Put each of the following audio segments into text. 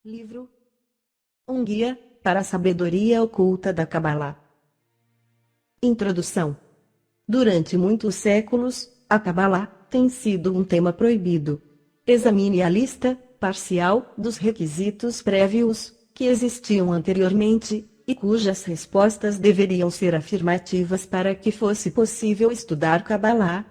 Livro: Um Guia para a Sabedoria Oculta da Kabbalah. Introdução. Durante muitos séculos, a Kabbalah tem sido um tema proibido. Examine a lista parcial dos requisitos prévios que existiam anteriormente e cujas respostas deveriam ser afirmativas para que fosse possível estudar Kabbalah.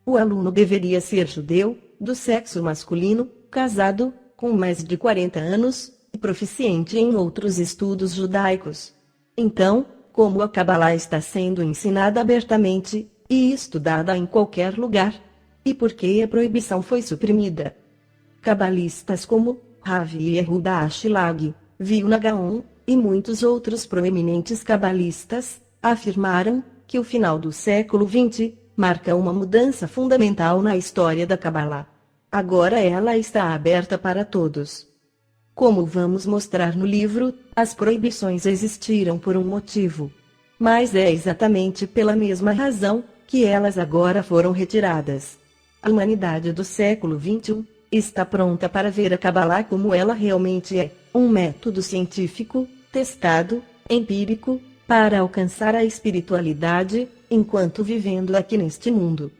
O aluno deveria ser judeu, do sexo masculino, casado, com mais de 40 anos, e proficiente em outros estudos judaicos. Então, como a Kabbalah está sendo ensinada abertamente e estudada em qualquer lugar, e por que a proibição foi suprimida? Cabalistas como Rav Yehuda Ashlag, Vilna Gaon, e muitos outros proeminentes cabalistas afirmaram que o final do século XX marca uma mudança fundamental na história da Kabbalah. Agora ela está aberta para todos. Como vamos mostrar no livro, as proibições existiram por um motivo. Mas é exatamente pela mesma razão que elas agora foram retiradas. A humanidade do século XXI está pronta para ver a Kabbalah como ela realmente é, um método científico, testado, empírico, para alcançar a espiritualidade, enquanto vivendo aqui neste mundo.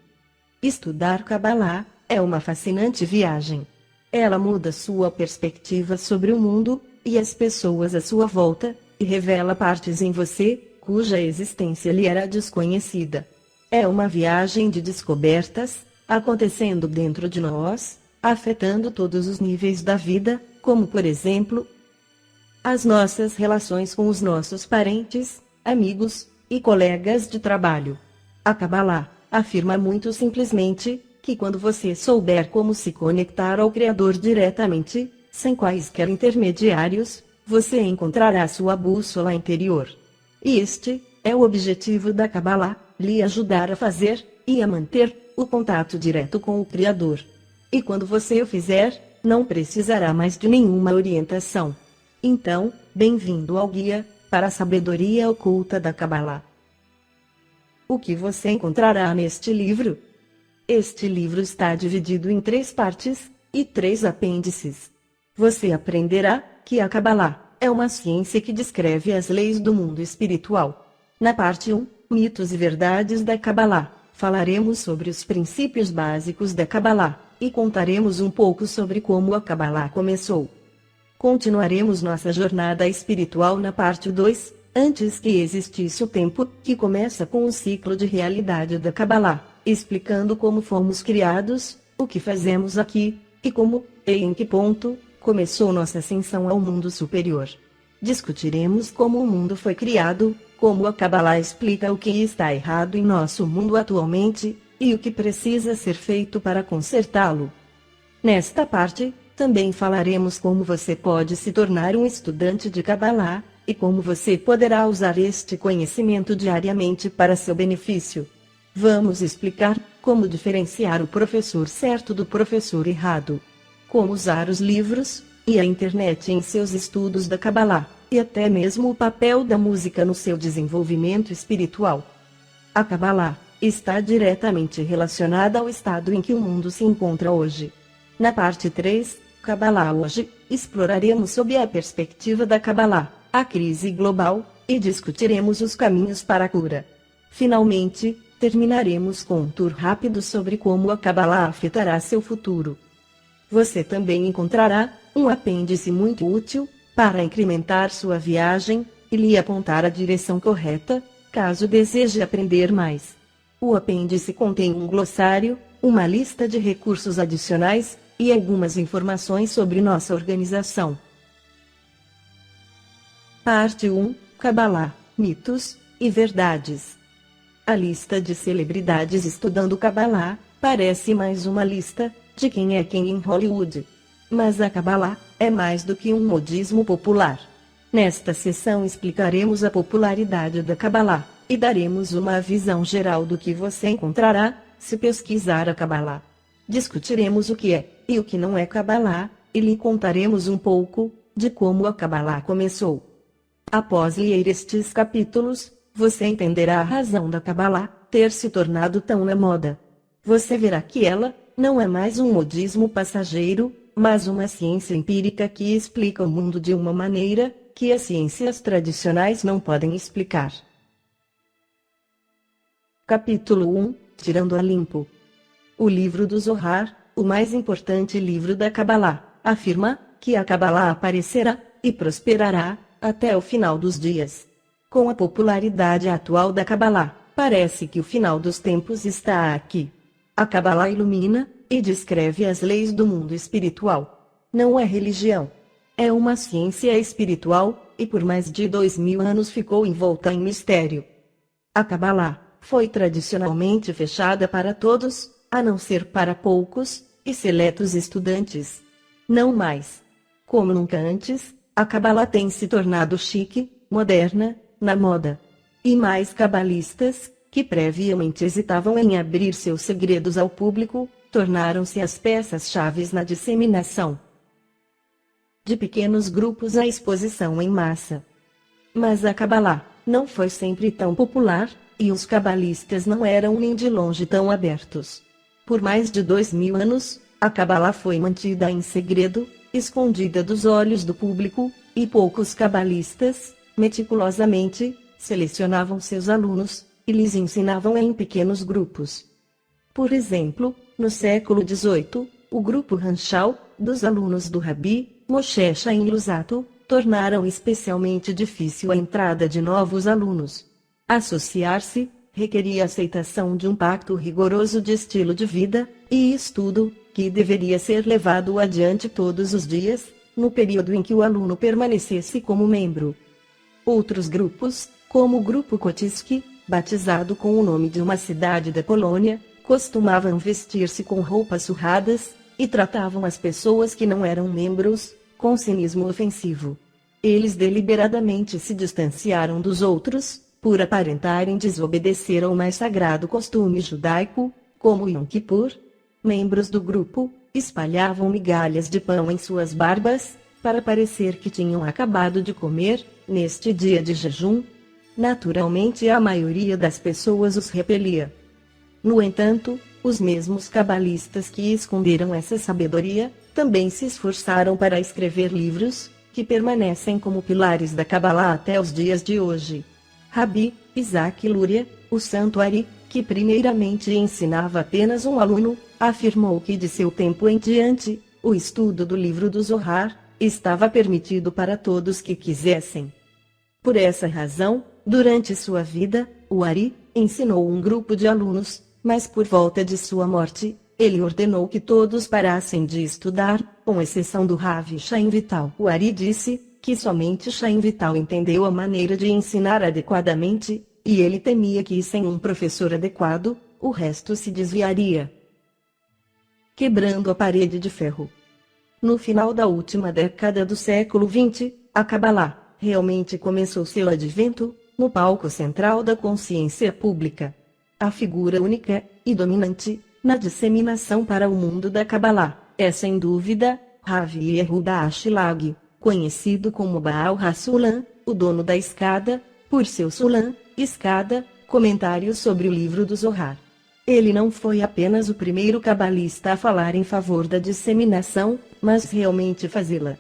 Estudar Kabbalah é uma fascinante viagem. Ela muda sua perspectiva sobre o mundo e as pessoas à sua volta, e revela partes em você cuja existência lhe era desconhecida. É uma viagem de descobertas, acontecendo dentro de nós, afetando todos os níveis da vida, como por exemplo, as nossas relações com os nossos parentes, amigos e colegas de trabalho. A Kabbalah afirma muito simplesmente que quando você souber como se conectar ao Criador diretamente, sem quaisquer intermediários, você encontrará sua bússola interior. E este é o objetivo da Kabbalah, lhe ajudar a fazer e a manter o contato direto com o Criador. E quando você o fizer, não precisará mais de nenhuma orientação. Então, bem-vindo ao Guia para a Sabedoria Oculta da Kabbalah. O que você encontrará neste livro? Este livro está dividido em 3 partes e 3 apêndices. Você aprenderá que a Kabbalah é uma ciência que descreve as leis do mundo espiritual. Na parte 1, Mitos e Verdades da Kabbalah, falaremos sobre os princípios básicos da Kabbalah e contaremos um pouco sobre como a Kabbalah começou. Continuaremos nossa jornada espiritual na parte 2, antes que existisse o tempo, que começa com o ciclo de realidade da Kabbalah, explicando como fomos criados, o que fazemos aqui, e como, e em que ponto, começou nossa ascensão ao mundo superior. Discutiremos como o mundo foi criado, como a Kabbalah explica o que está errado em nosso mundo atualmente, e o que precisa ser feito para consertá-lo. Nesta parte, também falaremos como você pode se tornar um estudante de Kabbalah, e como você poderá usar este conhecimento diariamente para seu benefício. Vamos explicar como diferenciar o professor certo do professor errado, como usar os livros e a internet em seus estudos da Kabbalah, e até mesmo o papel da música no seu desenvolvimento espiritual. A Kabbalah está diretamente relacionada ao estado em que o mundo se encontra hoje. Na parte 3, Kabbalah hoje, exploraremos sob a perspectiva da Kabbalah a crise global, e discutiremos os caminhos para a cura. Finalmente, terminaremos com um tour rápido sobre como a Kabbalah afetará seu futuro. Você também encontrará um apêndice muito útil para incrementar sua viagem e lhe apontar a direção correta, caso deseje aprender mais. O apêndice contém um glossário, uma lista de recursos adicionais e algumas informações sobre nossa organização. Parte 1, Kabbalah, Mitos e Verdades. A lista de celebridades estudando Kabbalah parece mais uma lista de quem é quem em Hollywood. Mas a Kabbalah é mais do que um modismo popular. Nesta sessão explicaremos a popularidade da Kabbalah e daremos uma visão geral do que você encontrará se pesquisar a Kabbalah. Discutiremos o que é e o que não é Kabbalah, e lhe contaremos um pouco de como a Kabbalah começou. Após ler estes capítulos, você entenderá a razão da Kabbalah ter se tornado tão na moda. Você verá que ela não é mais um modismo passageiro, mas uma ciência empírica que explica o mundo de uma maneira que as ciências tradicionais não podem explicar. Capítulo 1 – Tirando a limpo. O livro do Zohar, o mais importante livro da Kabbalah, afirma que a Kabbalah aparecerá e prosperará até o final dos dias. Com a popularidade atual da Kabbalah, parece que o final dos tempos está aqui. A Kabbalah ilumina e descreve as leis do mundo espiritual. Não é religião. É uma ciência espiritual, e por mais de 2000 anos ficou envolta em mistério. A Kabbalah foi tradicionalmente fechada para todos, a não ser para poucos e seletos estudantes. Não mais. Como nunca antes, a Kabbalah tem se tornado chique, moderna, na moda. E mais cabalistas, que previamente hesitavam em abrir seus segredos ao público, tornaram-se as peças-chave na disseminação. De pequenos grupos à exposição em massa. Mas a Kabbalah não foi sempre tão popular, e os cabalistas não eram nem de longe tão abertos. Por mais de 2000 anos, a Kabbalah foi mantida em segredo, escondida dos olhos do público, e poucos cabalistas, meticulosamente, selecionavam seus alunos, e lhes ensinavam em pequenos grupos. Por exemplo, no século XVIII, o grupo Ranchal, dos alunos do Rabi Moshe Chaim Luzzatto, tornaram especialmente difícil a entrada de novos alunos. Associar-se requeria a aceitação de um pacto rigoroso de estilo de vida e estudo, que deveria ser levado adiante todos os dias, no período em que o aluno permanecesse como membro. Outros grupos, como o grupo Kotyski, batizado com o nome de uma cidade da Polônia, costumavam vestir-se com roupas surradas, e tratavam as pessoas que não eram membros com cinismo ofensivo. Eles deliberadamente se distanciaram dos outros, por aparentarem desobedecer ao mais sagrado costume judaico, como Yom Kippur. Membros do grupo espalhavam migalhas de pão em suas barbas, para parecer que tinham acabado de comer, neste dia de jejum. Naturalmente a maioria das pessoas os repelia. No entanto, os mesmos cabalistas que esconderam essa sabedoria, também se esforçaram para escrever livros, que permanecem como pilares da Kabbalah até os dias de hoje. Rabi Isaac Luria, o santo Ari, que primeiramente ensinava apenas um aluno, afirmou que de seu tempo em diante, o estudo do livro do Zohar estava permitido para todos que quisessem. Por essa razão, durante sua vida, o Ari ensinou um grupo de alunos, mas por volta de sua morte, ele ordenou que todos parassem de estudar, com exceção do Rav Chaim Vital. O Ari disse que somente Chaim Vital entendeu a maneira de ensinar adequadamente, e ele temia que sem um professor adequado, o resto se desviaria. Quebrando a parede de ferro. No final da última década do século XX, a Kabbalah realmente começou seu advento, no palco central da consciência pública. A figura única e dominante na disseminação para o mundo da Kabbalah é sem dúvida Rav Yehuda Ashlag, conhecido como Baal HaSulam, o dono da escada, por seu Sulam, escada, comentário sobre o livro do Zohar. Ele não foi apenas o primeiro cabalista a falar em favor da disseminação, mas realmente fazê-la.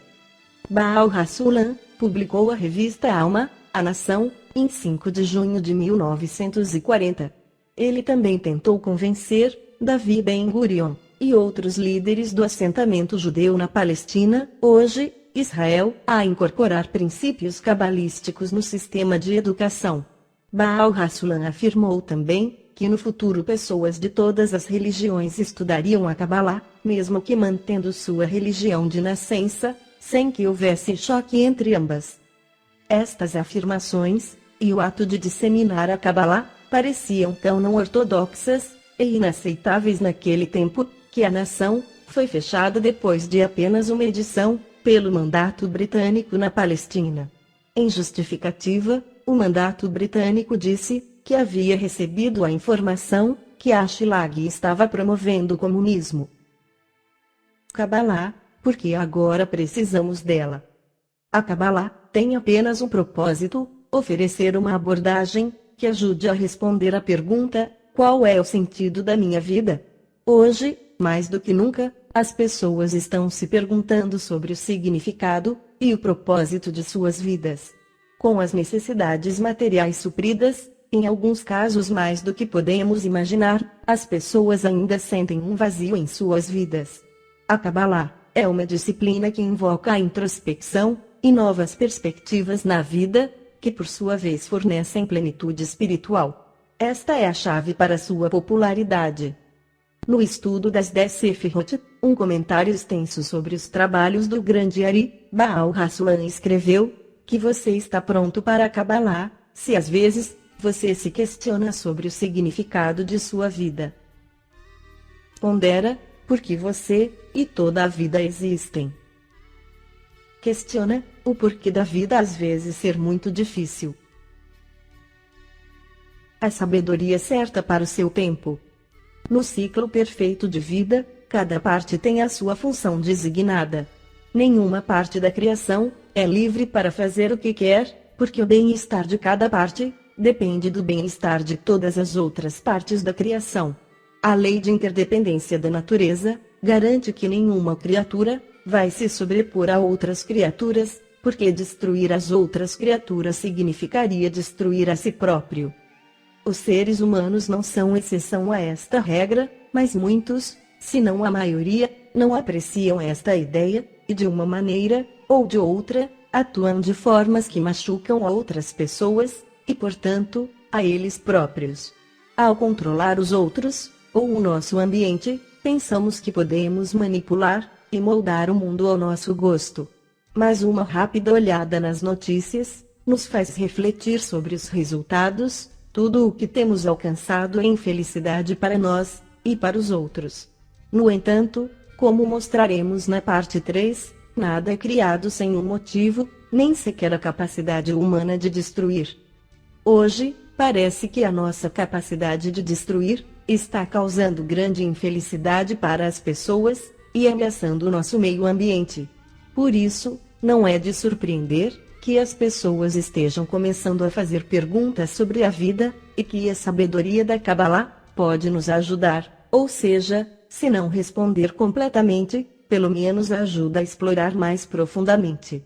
Baal HaSulam publicou a revista Alma, a Nação, em 5 de junho de 1940. Ele também tentou convencer Davi Ben-Gurion e outros líderes do assentamento judeu na Palestina, hoje, Israel, a incorporar princípios cabalísticos no sistema de educação. Baal HaSulam afirmou também que no futuro pessoas de todas as religiões estudariam a Kabbalah, mesmo que mantendo sua religião de nascença, sem que houvesse choque entre ambas. Estas afirmações, e o ato de disseminar a Kabbalah, pareciam tão não ortodoxas e inaceitáveis naquele tempo, que a nação foi fechada depois de apenas uma edição, pelo mandato britânico na Palestina. Em justificativa, o mandato britânico disse que havia recebido a informação que Ashlag estava promovendo o comunismo. Kabbalah, porque agora precisamos dela. A Kabbalah tem apenas um propósito: oferecer uma abordagem que ajude a responder à pergunta: qual é o sentido da minha vida? Hoje, mais do que nunca, as pessoas estão se perguntando sobre o significado e o propósito de suas vidas. Com as necessidades materiais supridas, em alguns casos mais do que podemos imaginar, as pessoas ainda sentem um vazio em suas vidas. A Kabbalah é uma disciplina que invoca a introspecção e novas perspectivas na vida, que por sua vez fornecem plenitude espiritual. Esta é a chave para sua popularidade. No estudo das 10 Sefirot, um comentário extenso sobre os trabalhos do grande Ari Baal Hassan escreveu que você está pronto para a Kabbalah, se às vezes você se questiona sobre o significado de sua vida. Pondera, por que você e toda a vida existem. Questiona o porquê da vida às vezes ser muito difícil. A sabedoria certa para o seu tempo. No ciclo perfeito de vida, cada parte tem a sua função designada. Nenhuma parte da criação é livre para fazer o que quer, porque o bem-estar de cada parte depende do bem-estar de todas as outras partes da criação. A lei de interdependência da natureza garante que nenhuma criatura vai se sobrepor a outras criaturas, porque destruir as outras criaturas significaria destruir a si próprio. Os seres humanos não são exceção a esta regra, mas muitos, se não a maioria, não apreciam esta ideia, e de uma maneira, ou de outra, atuam de formas que machucam a outras pessoas, e portanto, a eles próprios. Ao controlar os outros, ou o nosso ambiente, pensamos que podemos manipular e moldar o mundo ao nosso gosto. Mas uma rápida olhada nas notícias nos faz refletir sobre os resultados. Tudo o que temos alcançado é infelicidade para nós e para os outros. No entanto, como mostraremos na parte 3, nada é criado sem um motivo, nem sequer a capacidade humana de destruir. Hoje, parece que a nossa capacidade de destruir está causando grande infelicidade para as pessoas e ameaçando o nosso meio ambiente. Por isso, não é de surpreender que as pessoas estejam começando a fazer perguntas sobre a vida, e que a sabedoria da Kabbalah pode nos ajudar, ou seja, se não responder completamente, pelo menos ajuda a explorar mais profundamente.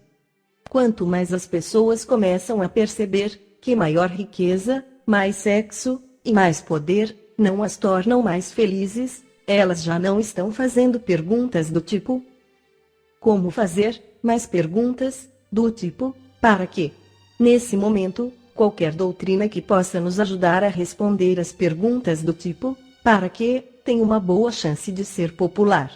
Quanto mais as pessoas começam a perceber que maior riqueza, mais sexo e mais poder não as tornam mais felizes, elas já não estão fazendo perguntas do tipo como fazer, mas perguntas do tipo para quê? Nesse momento, qualquer doutrina que possa nos ajudar a responder as perguntas do tipo para quê tem uma boa chance de ser popular.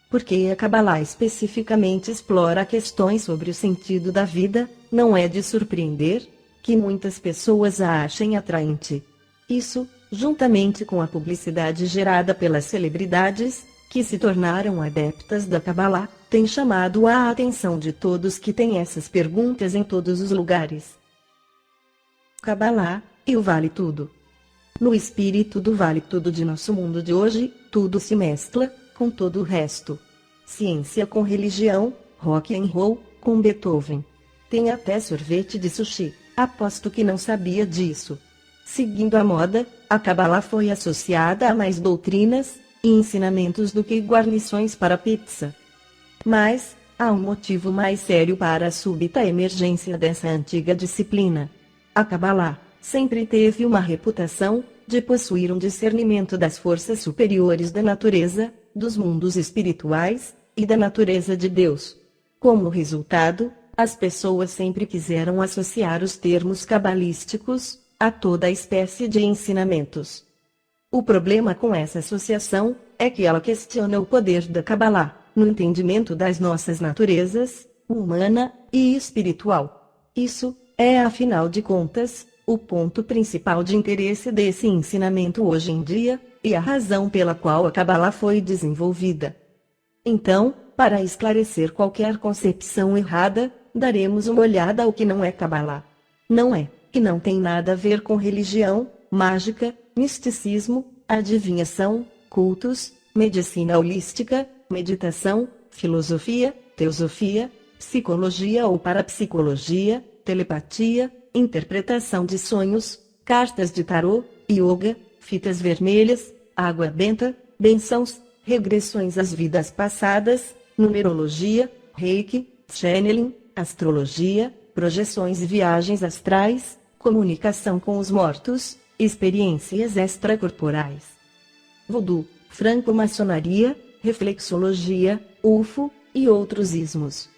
Porque a Kabbalah especificamente explora questões sobre o sentido da vida, não é de surpreender que muitas pessoas a achem atraente. Isso, juntamente com a publicidade gerada pelas celebridades, que se tornaram adeptas da Kabbalah, tem chamado a atenção de todos que têm essas perguntas em todos os lugares. Kabbalah, e o Vale Tudo. No espírito do Vale Tudo de nosso mundo de hoje, tudo se mescla com todo o resto. Ciência com religião, rock and roll com Beethoven. Tem até sorvete de sushi, aposto que não sabia disso. Seguindo a moda, a Kabbalah foi associada a mais doutrinas e ensinamentos do que guarnições para pizza. Mas, há um motivo mais sério para a súbita emergência dessa antiga disciplina. A Kabbalah sempre teve uma reputação de possuir um discernimento das forças superiores da natureza, dos mundos espirituais e da natureza de Deus. Como resultado, as pessoas sempre quiseram associar os termos cabalísticos a toda espécie de ensinamentos. O problema com essa associação é que ela questiona o poder da Kabbalah no entendimento das nossas naturezas, humana e espiritual. Isso é, afinal de contas, o ponto principal de interesse desse ensinamento hoje em dia, e a razão pela qual a Kabbalah foi desenvolvida. Então, para esclarecer qualquer concepção errada, daremos uma olhada ao que não é Kabbalah. Não é, e não tem nada a ver com religião, mágica, misticismo, adivinhação, cultos, medicina holística, meditação, filosofia, teosofia, psicologia ou parapsicologia, telepatia, interpretação de sonhos, cartas de tarô, yoga, fitas vermelhas, água benta, bênçãos, regressões às vidas passadas, numerologia, reiki, channeling, astrologia, projeções e viagens astrais, comunicação com os mortos, experiências extracorporais. Voodoo, franco-maçonaria, reflexologia, UFO e outros ismos.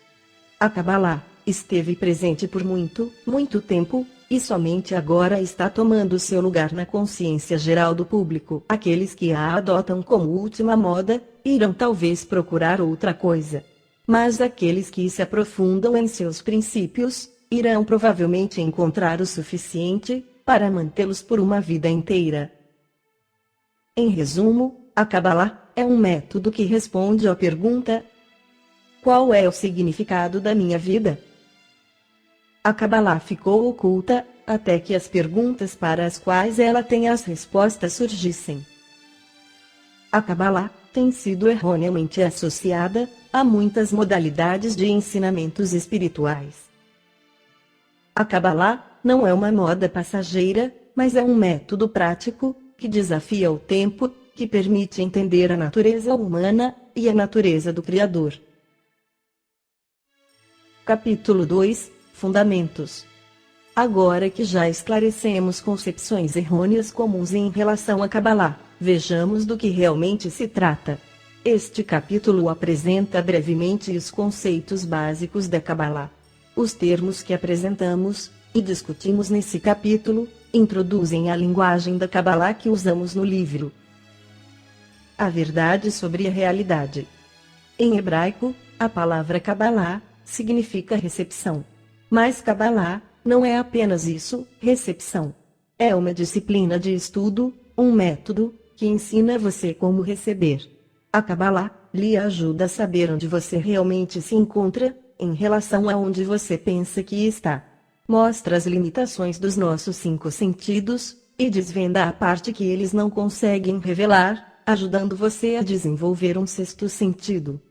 A Kabbalah esteve presente por muito, muito tempo, e somente agora está tomando seu lugar na consciência geral do público. Aqueles que a adotam como última moda, irão talvez procurar outra coisa. Mas aqueles que se aprofundam em seus princípios, irão provavelmente encontrar o suficiente para mantê-los por uma vida inteira. Em resumo, a Kabbalah é um método que responde à pergunta: qual é o significado da minha vida? A Kabbalah ficou oculta, até que as perguntas para as quais ela tem as respostas surgissem. A Kabbalah tem sido erroneamente associada a muitas modalidades de ensinamentos espirituais. A Kabbalah não é uma moda passageira, mas é um método prático, que desafia o tempo, que permite entender a natureza humana e a natureza do Criador. Capítulo 2 – Fundamentos. Agora que já esclarecemos concepções errôneas comuns em relação à Kabbalah, vejamos do que realmente se trata. Este capítulo apresenta brevemente os conceitos básicos da Kabbalah. Os termos que apresentamos e discutimos nesse capítulo introduzem a linguagem da Kabbalah que usamos no livro. A verdade sobre a realidade. Em hebraico, a palavra Kabbalah significa recepção. Mas Kabbalah não é apenas isso, recepção. É uma disciplina de estudo, um método, que ensina você como receber. A Kabbalah lhe ajuda a saber onde você realmente se encontra, em relação a onde você pensa que está. Mostra as limitações dos nossos 5 sentidos, e desvenda a parte que eles não conseguem revelar, ajudando você a desenvolver um 6º sentido.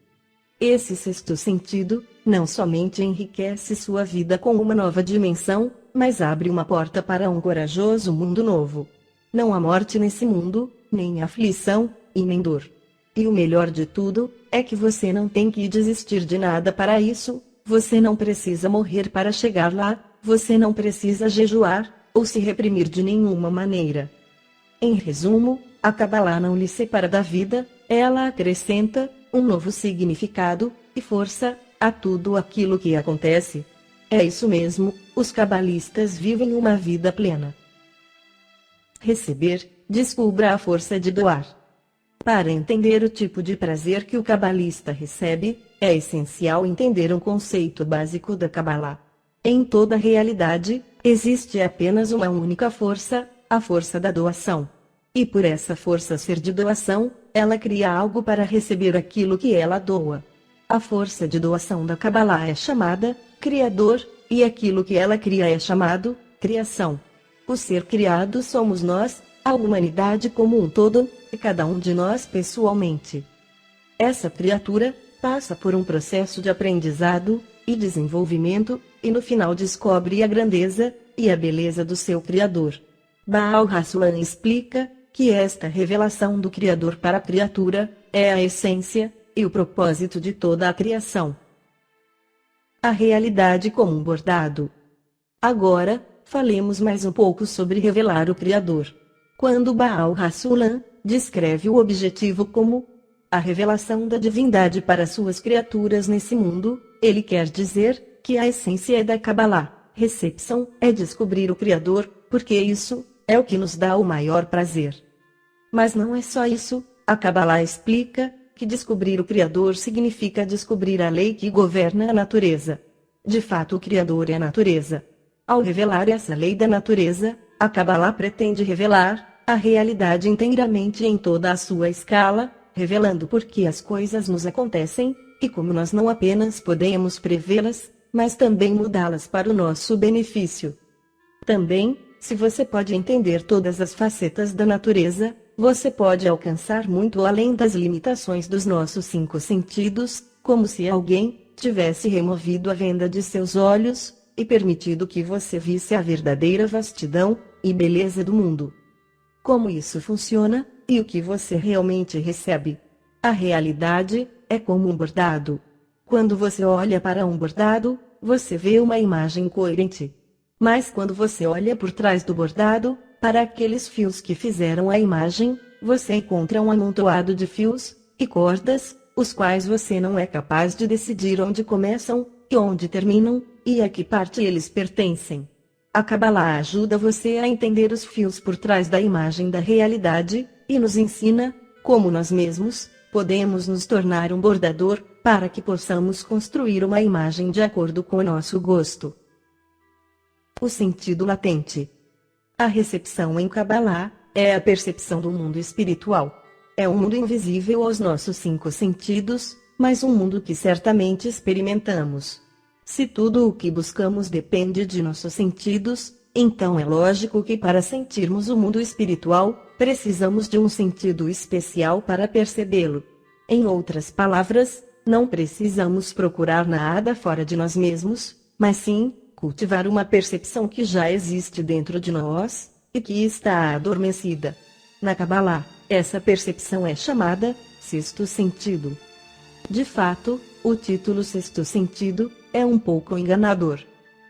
Esse 6º sentido não somente enriquece sua vida com uma nova dimensão, mas abre uma porta para um corajoso mundo novo. Não há morte nesse mundo, nem aflição, e nem dor. E o melhor de tudo, é que você não tem que desistir de nada para isso, você não precisa morrer para chegar lá, você não precisa jejuar, ou se reprimir de nenhuma maneira. Em resumo, a Kabbalah não lhe separa da vida, ela acrescenta um novo significado e força a tudo aquilo que acontece. É isso mesmo, os cabalistas vivem uma vida plena. Receber, descubra a força de doar. Para entender o tipo de prazer que o cabalista recebe, é essencial entender um conceito básico da Kabbalah. Em toda a realidade, existe apenas uma única força, a força da doação. E por essa força ser de doação, ela cria algo para receber aquilo que ela doa. A força de doação da Kabbalah é chamada Criador, e aquilo que ela cria é chamado Criação. O ser criado somos nós, a humanidade como um todo, e cada um de nós pessoalmente. Essa criatura passa por um processo de aprendizado e desenvolvimento, e no final descobre a grandeza e a beleza do seu Criador. Baal HaSulam explica que esta revelação do Criador para a criatura é a essência e o propósito de toda a criação. A realidade como um bordado. Agora, falemos mais um pouco sobre revelar o Criador. Quando Baal HaSulam descreve o objetivo como a revelação da divindade para suas criaturas nesse mundo, ele quer dizer que a essência da Kabbalah, recepção, é descobrir o Criador, porque isso é o que nos dá o maior prazer. Mas não é só isso, a Kabbalah explica que descobrir o Criador significa descobrir a lei que governa a natureza. De fato, o Criador é a natureza. Ao revelar essa lei da natureza, a Kabbalah pretende revelar a realidade inteiramente em toda a sua escala, revelando por que as coisas nos acontecem, e como nós não apenas podemos prevê-las, mas também mudá-las para o nosso benefício. Também, se você pode entender todas as facetas da natureza, você pode alcançar muito além das limitações dos nossos 5 sentidos, como se alguém tivesse removido a venda de seus olhos e permitido que você visse a verdadeira vastidão e beleza do mundo. Como isso funciona, e o que você realmente recebe? A realidade é como um bordado. Quando você olha para um bordado, você vê uma imagem coerente. Mas quando você olha por trás do bordado, para aqueles fios que fizeram a imagem, você encontra um amontoado de fios e cordas, os quais você não é capaz de decidir onde começam e onde terminam, e a que parte eles pertencem. A Kabbalah ajuda você a entender os fios por trás da imagem da realidade, e nos ensina, como nós mesmos, podemos nos tornar um bordador, para que possamos construir uma imagem de acordo com o nosso gosto. O sentido latente. A recepção em Kabbalah é a percepção do mundo espiritual. É um mundo invisível aos nossos 5 sentidos, mas um mundo que certamente experimentamos. Se tudo o que buscamos depende de nossos sentidos, então é lógico que para sentirmos o mundo espiritual, precisamos de um sentido especial para percebê-lo. Em outras palavras, não precisamos procurar nada fora de nós mesmos, mas sim, cultivar uma percepção que já existe dentro de nós, e que está adormecida. Na Kabbalah, essa percepção é chamada sexto sentido. De fato, o título sexto sentido é um pouco enganador.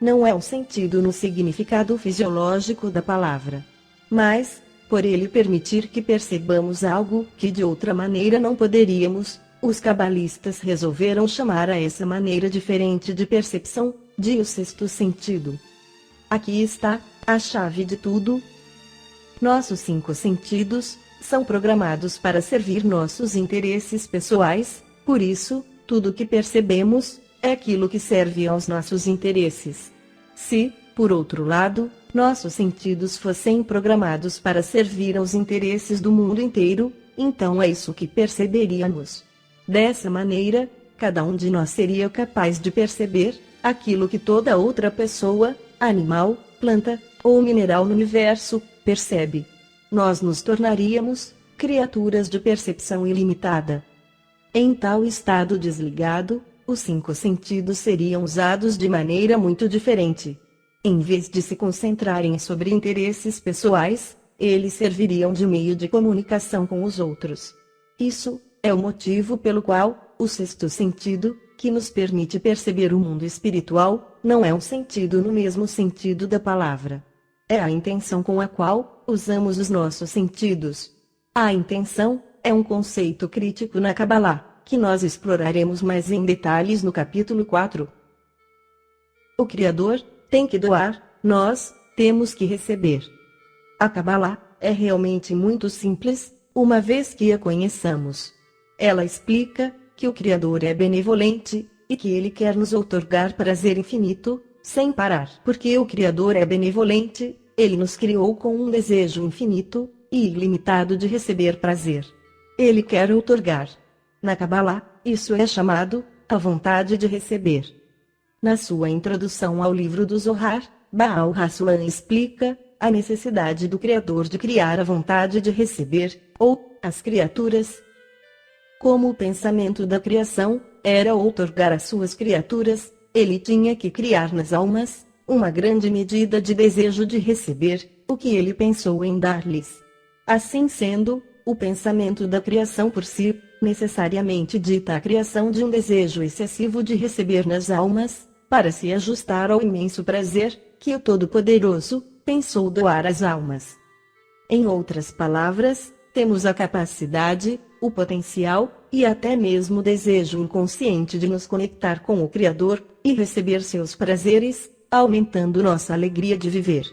Não é um sentido no significado fisiológico da palavra, mas, por ele permitir que percebamos algo que de outra maneira não poderíamos, os cabalistas resolveram chamar a essa maneira diferente de percepção de o sexto sentido. Aqui está a chave de tudo. Nossos 5 sentidos são programados para servir nossos interesses pessoais, por isso, tudo que percebemos é aquilo que serve aos nossos interesses. Se, por outro lado, nossos sentidos fossem programados para servir aos interesses do mundo inteiro, então é isso que perceberíamos. Dessa maneira, cada um de nós seria capaz de perceber aquilo que toda outra pessoa, animal, planta ou mineral no universo percebe. Nós nos tornaríamos criaturas de percepção ilimitada. Em tal estado desligado, os 5 sentidos seriam usados de maneira muito diferente. Em vez de se concentrarem sobre interesses pessoais, eles serviriam de meio de comunicação com os outros. Isso é o motivo pelo qual o sexto sentido, que nos permite perceber o mundo espiritual, não é um sentido no mesmo sentido da palavra. É a intenção com a qual usamos os nossos sentidos. A intenção é um conceito crítico na Kabbalah, que nós exploraremos mais em detalhes no capítulo 4. O Criador tem que doar, nós temos que receber. A Kabbalah é realmente muito simples, uma vez que a conheçamos. Ela explica que o Criador é benevolente, e que ele quer nos outorgar prazer infinito, sem parar. Porque o Criador é benevolente, ele nos criou com um desejo infinito e ilimitado de receber prazer. Ele quer outorgar. Na Kabbalah, isso é chamado a vontade de receber. Na sua introdução ao livro do Zohar, Baal HaSulam explica a necessidade do Criador de criar a vontade de receber, ou as criaturas. Como o pensamento da criação era outorgar às suas criaturas, ele tinha que criar nas almas uma grande medida de desejo de receber o que ele pensou em dar-lhes. Assim sendo, o pensamento da criação por si, necessariamente dita a criação de um desejo excessivo de receber nas almas, para se ajustar ao imenso prazer que o Todo-Poderoso pensou doar às almas. Em outras palavras, temos a capacidade, o potencial, e até mesmo o desejo inconsciente de nos conectar com o Criador, e receber seus prazeres, aumentando nossa alegria de viver.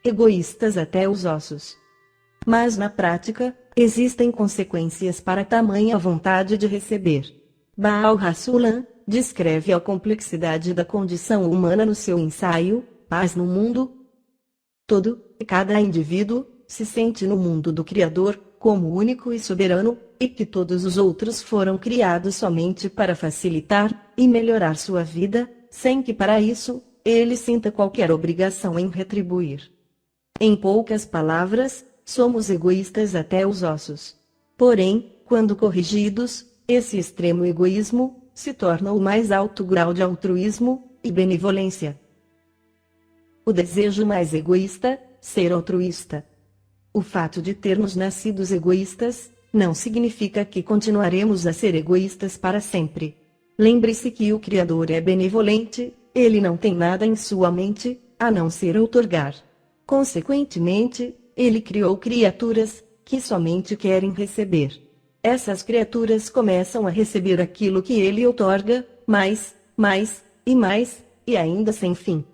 Egoístas até os ossos. Mas na prática, existem consequências para tamanha vontade de receber. Baal HaSulam descreve a complexidade da condição humana no seu ensaio, Paz no Mundo Todo, e cada indivíduo se sente no mundo do Criador, como único e soberano, e que todos os outros foram criados somente para facilitar e melhorar sua vida, sem que para isso, ele sinta qualquer obrigação em retribuir. Em poucas palavras, somos egoístas até os ossos. Porém, quando corrigidos, esse extremo egoísmo se torna o mais alto grau de altruísmo e benevolência. O desejo mais egoísta, ser altruísta. O fato de termos nascidos egoístas, não significa que continuaremos a ser egoístas para sempre. Lembre-se que o Criador é benevolente, ele não tem nada em sua mente, a não ser outorgar. Consequentemente, ele criou criaturas, que somente querem receber. Essas criaturas começam a receber aquilo que ele outorga, mais, e ainda sem fim.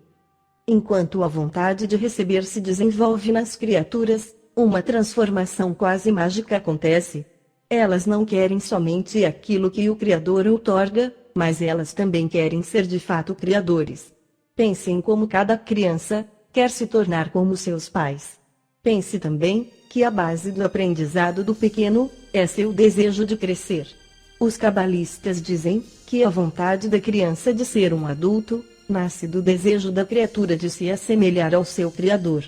Enquanto a vontade de receber se desenvolve nas criaturas, uma transformação quase mágica acontece. Elas não querem somente aquilo que o Criador outorga, mas elas também querem ser de fato criadores. Pense em como cada criança quer se tornar como seus pais. Pense também que a base do aprendizado do pequeno é seu desejo de crescer. Os cabalistas dizem que a vontade da criança de ser um adulto nasce do desejo da criatura de se assemelhar ao seu Criador.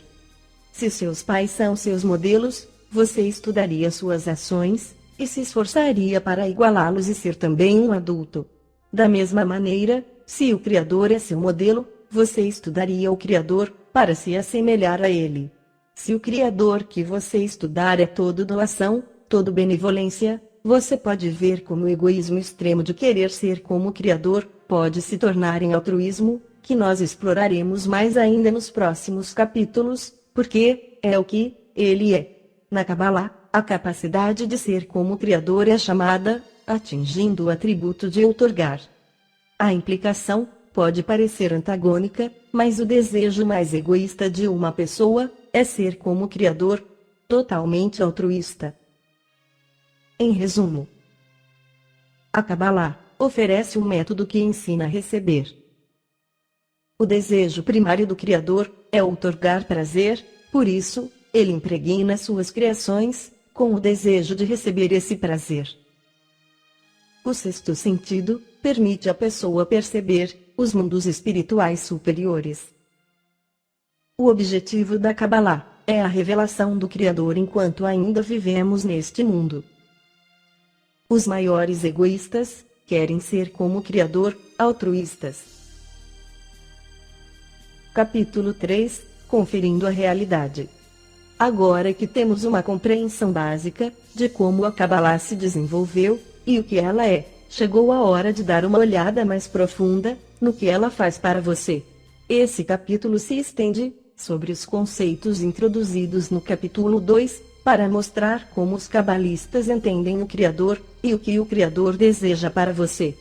Se seus pais são seus modelos, você estudaria suas ações e se esforçaria para igualá-los e ser também um adulto. Da mesma maneira, se o Criador é seu modelo, você estudaria o Criador para se assemelhar a ele. Se o Criador que você estudar é todo doação, todo benevolência, você pode ver como o egoísmo extremo de querer ser como o Criador pode se tornar em altruísmo, que nós exploraremos mais ainda nos próximos capítulos, porque é o que ele é. Na Kabbalah, a capacidade de ser como o Criador é chamada, atingindo o atributo de outorgar. A implicação pode parecer antagônica, mas o desejo mais egoísta de uma pessoa é ser como o Criador, totalmente altruísta. Em resumo, a Kabbalah oferece um método que ensina a receber. O desejo primário do Criador é outorgar prazer, por isso, ele impregna suas criações com o desejo de receber esse prazer. O sexto sentido permite à pessoa perceber os mundos espirituais superiores. O objetivo da Kabbalah é a revelação do Criador enquanto ainda vivemos neste mundo. Os maiores egoístas querem ser como o Criador, altruístas. Capítulo 3 – Conferindo a realidade. Agora que temos uma compreensão básica de como a Kabbalah se desenvolveu e o que ela é, chegou a hora de dar uma olhada mais profunda no que ela faz para você. Esse capítulo se estende sobre os conceitos introduzidos no capítulo 2, para mostrar como os cabalistas entendem o Criador e o que o Criador deseja para você.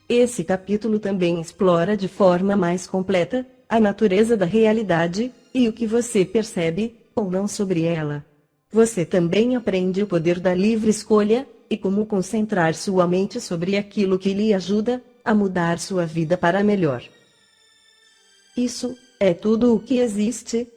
Esse capítulo também explora de forma mais completa a natureza da realidade e o que você percebe ou não sobre ela. Você também aprende o poder da livre escolha e como concentrar sua mente sobre aquilo que lhe ajuda a mudar sua vida para melhor. Isso é tudo o que existe.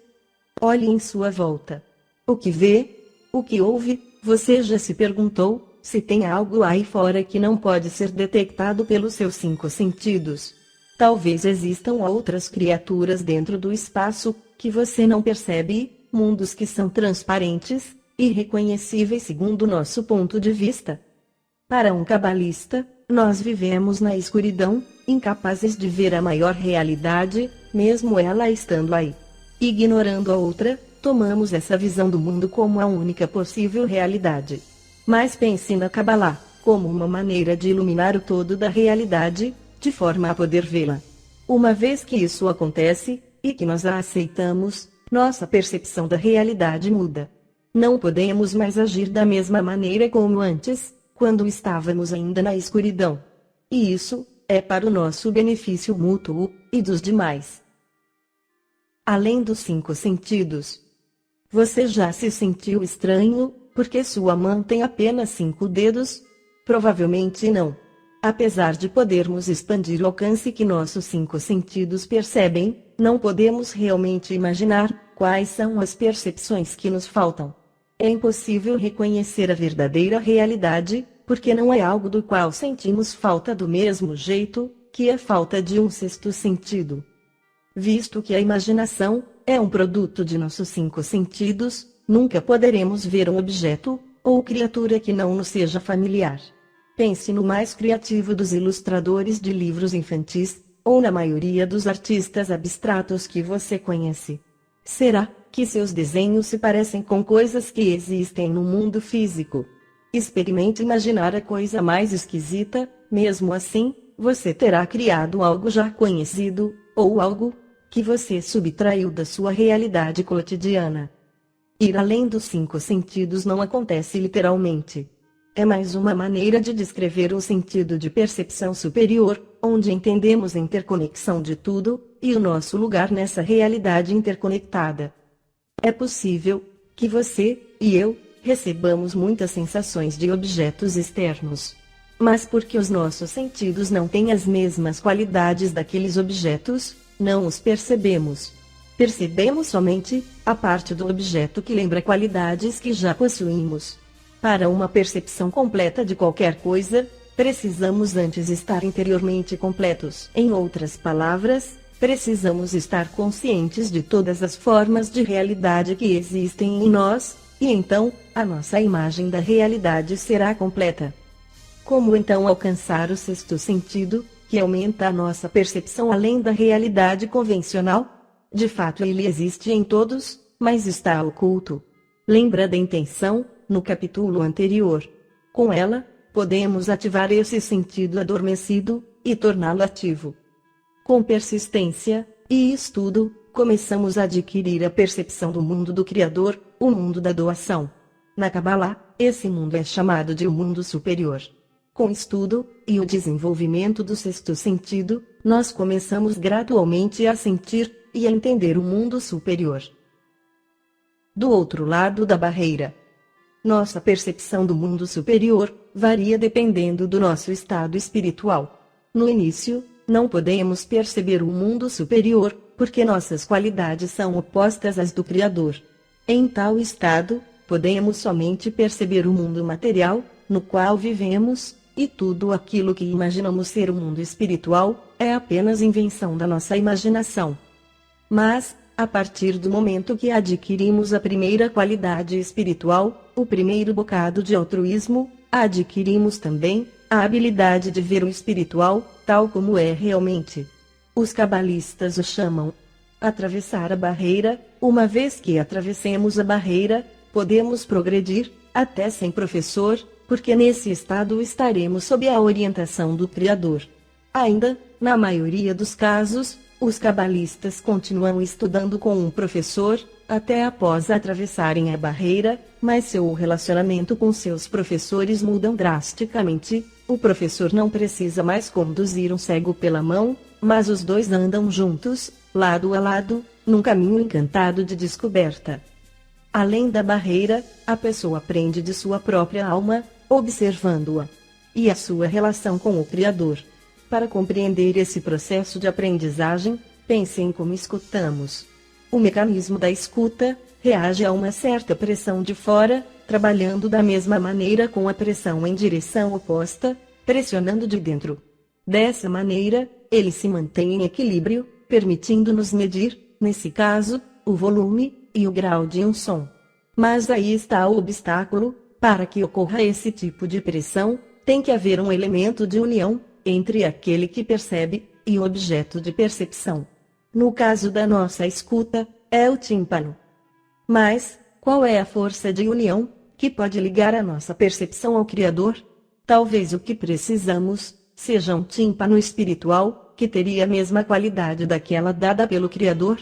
Olhe em sua volta. O que vê? O que ouve? Você já se perguntou se tem algo aí fora que não pode ser detectado pelos seus 5 sentidos? Talvez existam outras criaturas dentro do espaço que você não percebe, mundos que são transparentes, irreconhecíveis segundo nosso ponto de vista. Para um cabalista, nós vivemos na escuridão, incapazes de ver a maior realidade, mesmo ela estando aí. Ignorando a outra, tomamos essa visão do mundo como a única possível realidade. Mas pense na Kabbalah como uma maneira de iluminar o todo da realidade, de forma a poder vê-la. Uma vez que isso acontece, e que nós a aceitamos, nossa percepção da realidade muda. Não podemos mais agir da mesma maneira como antes, quando estávamos ainda na escuridão. E isso é para o nosso benefício mútuo e dos demais. Além dos 5 sentidos. Você já se sentiu estranho, porque sua mão tem apenas 5 dedos? Provavelmente não. Apesar de podermos expandir o alcance que nossos 5 sentidos percebem, não podemos realmente imaginar quais são as percepções que nos faltam. É impossível reconhecer a verdadeira realidade, porque não é algo do qual sentimos falta do mesmo jeito que a falta de um 6º sentido. Visto que a imaginação é um produto de nossos 5 sentidos, nunca poderemos ver um objeto ou criatura que não nos seja familiar. Pense no mais criativo dos ilustradores de livros infantis, ou na maioria dos artistas abstratos que você conhece. Será que seus desenhos se parecem com coisas que existem no mundo físico? Experimente imaginar a coisa mais esquisita, mesmo assim, você terá criado algo já conhecido, ou algo que você subtraiu da sua realidade cotidiana. Ir além dos 5 sentidos não acontece literalmente. É mais uma maneira de descrever um sentido de percepção superior, onde entendemos a interconexão de tudo, e o nosso lugar nessa realidade interconectada. É possível que você e eu recebamos muitas sensações de objetos externos. Mas porque os nossos sentidos não têm as mesmas qualidades daqueles objetos, não os percebemos. Percebemos somente a parte do objeto que lembra qualidades que já possuímos. Para uma percepção completa de qualquer coisa, precisamos antes estar interiormente completos. Em outras palavras, precisamos estar conscientes de todas as formas de realidade que existem em nós, e então, a nossa imagem da realidade será completa. Como então alcançar o 6º sentido, que aumenta a nossa percepção além da realidade convencional? De fato ele existe em todos, mas está oculto. Lembra da intenção, no capítulo anterior. Com ela, podemos ativar esse sentido adormecido, e torná-lo ativo. Com persistência e estudo, começamos a adquirir a percepção do mundo do Criador, o mundo da doação. Na Kabbalah, esse mundo é chamado de o mundo superior. Com estudo e o desenvolvimento do 6º sentido, nós começamos gradualmente a sentir e a entender o mundo superior. Do outro lado da barreira. Nossa percepção do mundo superior varia dependendo do nosso estado espiritual. No início, não podemos perceber o mundo superior, porque nossas qualidades são opostas às do Criador. Em tal estado, podemos somente perceber o mundo material, no qual vivemos, e tudo aquilo que imaginamos ser o mundo espiritual, é apenas invenção da nossa imaginação. Mas, a partir do momento que adquirimos a primeira qualidade espiritual, o primeiro bocado de altruísmo, adquirimos também a habilidade de ver o espiritual, tal como é realmente. Os cabalistas o chamam atravessar a barreira. Uma vez que atravessemos a barreira, podemos progredir, até sem professor, porque nesse estado estaremos sob a orientação do Criador. Ainda, na maioria dos casos, os cabalistas continuam estudando com um professor, até após atravessarem a barreira, mas seu relacionamento com seus professores mudam drasticamente. O professor não precisa mais conduzir um cego pela mão, mas os dois andam juntos, lado a lado, num caminho encantado de descoberta. Além da barreira, a pessoa aprende de sua própria alma, observando-a, e a sua relação com o Criador. Para compreender esse processo de aprendizagem, pense em como escutamos. O mecanismo da escuta reage a uma certa pressão de fora, trabalhando da mesma maneira com a pressão em direção oposta, pressionando de dentro. Dessa maneira, ele se mantém em equilíbrio, permitindo-nos medir, nesse caso, o volume e o grau de um som. Mas aí está o obstáculo: para que ocorra esse tipo de pressão, tem que haver um elemento de união entre aquele que percebe e o objeto de percepção. No caso da nossa escuta, é o tímpano. Mas, qual é a força de união que pode ligar a nossa percepção ao Criador? Talvez o que precisamos seja um tímpano espiritual, que teria a mesma qualidade daquela dada pelo Criador.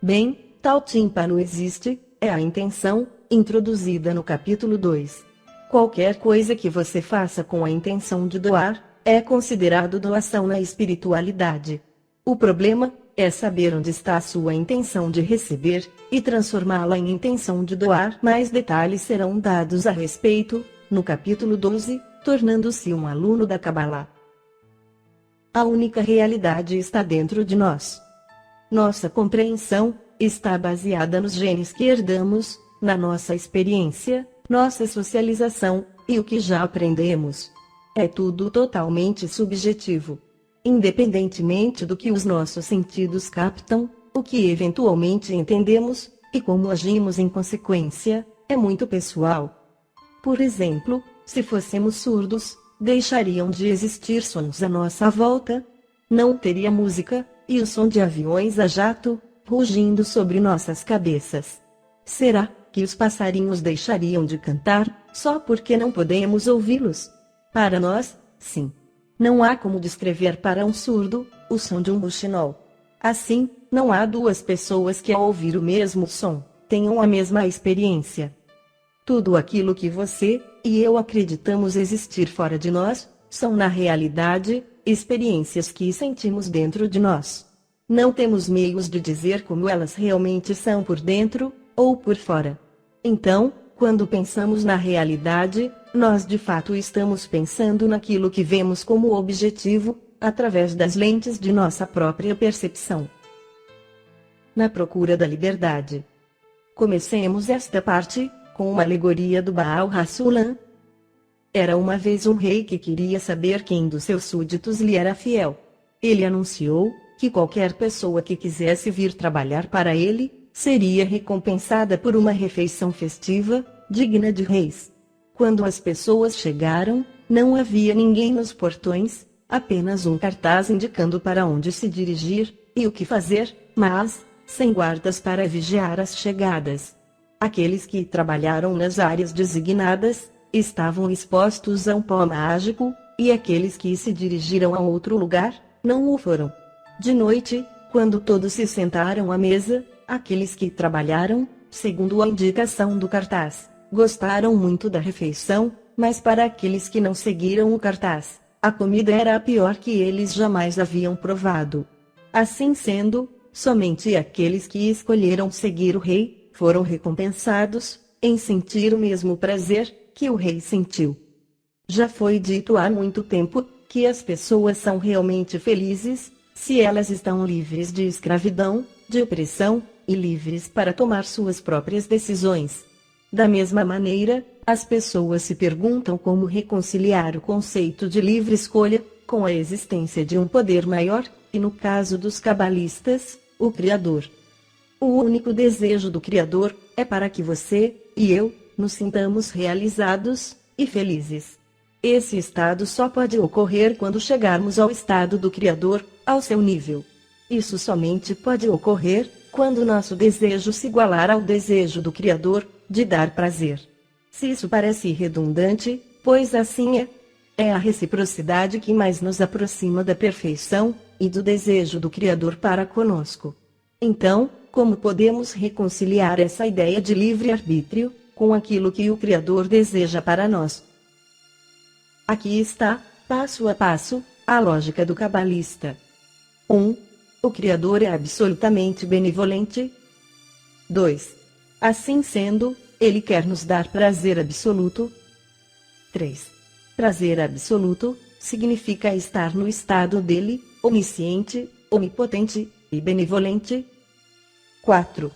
Bem, tal tímpano existe, é a intenção, introduzida no capítulo 2. Qualquer coisa que você faça com a intenção de doar, é considerado doação na espiritualidade. O problema é saber onde está a sua intenção de receber, e transformá-la em intenção de doar. Mais detalhes serão dados a respeito, no capítulo 12, tornando-se um aluno da Kabbalah. A única realidade está dentro de nós. Nossa compreensão está baseada nos genes que herdamos, na nossa experiência, nossa socialização, e o que já aprendemos. É tudo totalmente subjetivo. Independentemente do que os nossos sentidos captam, o que eventualmente entendemos, e como agimos em consequência, é muito pessoal. Por exemplo, se fôssemos surdos, deixariam de existir sons à nossa volta? Não teria música, e o som de aviões a jato, rugindo sobre nossas cabeças? Será que os passarinhos deixariam de cantar? só porque não podemos ouvi-los? Para nós, sim. Não há como descrever para um surdo o som de um buxinol. Assim, não há duas pessoas que ao ouvir o mesmo som, tenham a mesma experiência. Tudo aquilo que você e eu acreditamos existir fora de nós, são na realidade, experiências que sentimos dentro de nós. Não temos meios de dizer como elas realmente são por dentro, ou por fora. Então, quando pensamos na realidade, nós de fato estamos pensando naquilo que vemos como objetivo, através das lentes de nossa própria percepção. Na procura da liberdade. Comecemos esta parte com uma alegoria do Baal Hassulam. Era uma vez um rei que queria saber quem dos seus súditos lhe era fiel. Ele anunciou que qualquer pessoa que quisesse vir trabalhar para ele, seria recompensada por uma refeição festiva, digna de reis. Quando as pessoas chegaram, não havia ninguém nos portões, apenas um cartaz indicando para onde se dirigir e o que fazer, mas sem guardas para vigiar as chegadas. Aqueles que trabalharam nas áreas designadas estavam expostos a um pó mágico, e aqueles que se dirigiram a outro lugar não o foram. De noite, quando todos se sentaram à mesa, aqueles que trabalharam, segundo a indicação do cartaz, gostaram muito da refeição, mas para aqueles que não seguiram o cartaz, a comida era a pior que eles jamais haviam provado. Assim sendo, somente aqueles que escolheram seguir o rei foram recompensados em sentir o mesmo prazer que o rei sentiu. Já foi dito há muito tempo que as pessoas são realmente felizes se elas estão livres de escravidão, de opressão, e livres para tomar suas próprias decisões. Da mesma maneira, as pessoas se perguntam como reconciliar o conceito de livre escolha com a existência de um poder maior, e no caso dos cabalistas, o Criador. O único desejo do Criador é para que você e eu nos sintamos realizados e felizes. Esse estado só pode ocorrer quando chegarmos ao estado do Criador, ao seu nível. Isso somente pode ocorrer quando nosso desejo se igualar ao desejo do Criador, de dar prazer. Se isso parece redundante, pois assim é a reciprocidade que mais nos aproxima da perfeição e do desejo do Criador para conosco. Então, como podemos reconciliar essa ideia de livre-arbítrio com aquilo que o Criador deseja para nós? Aqui está, passo a passo, a lógica do cabalista. 1. O Criador é absolutamente benevolente. 2. Assim sendo, Ele quer nos dar prazer absoluto. 3. Prazer absoluto significa estar no estado dele, onisciente, onipotente e benevolente. 4.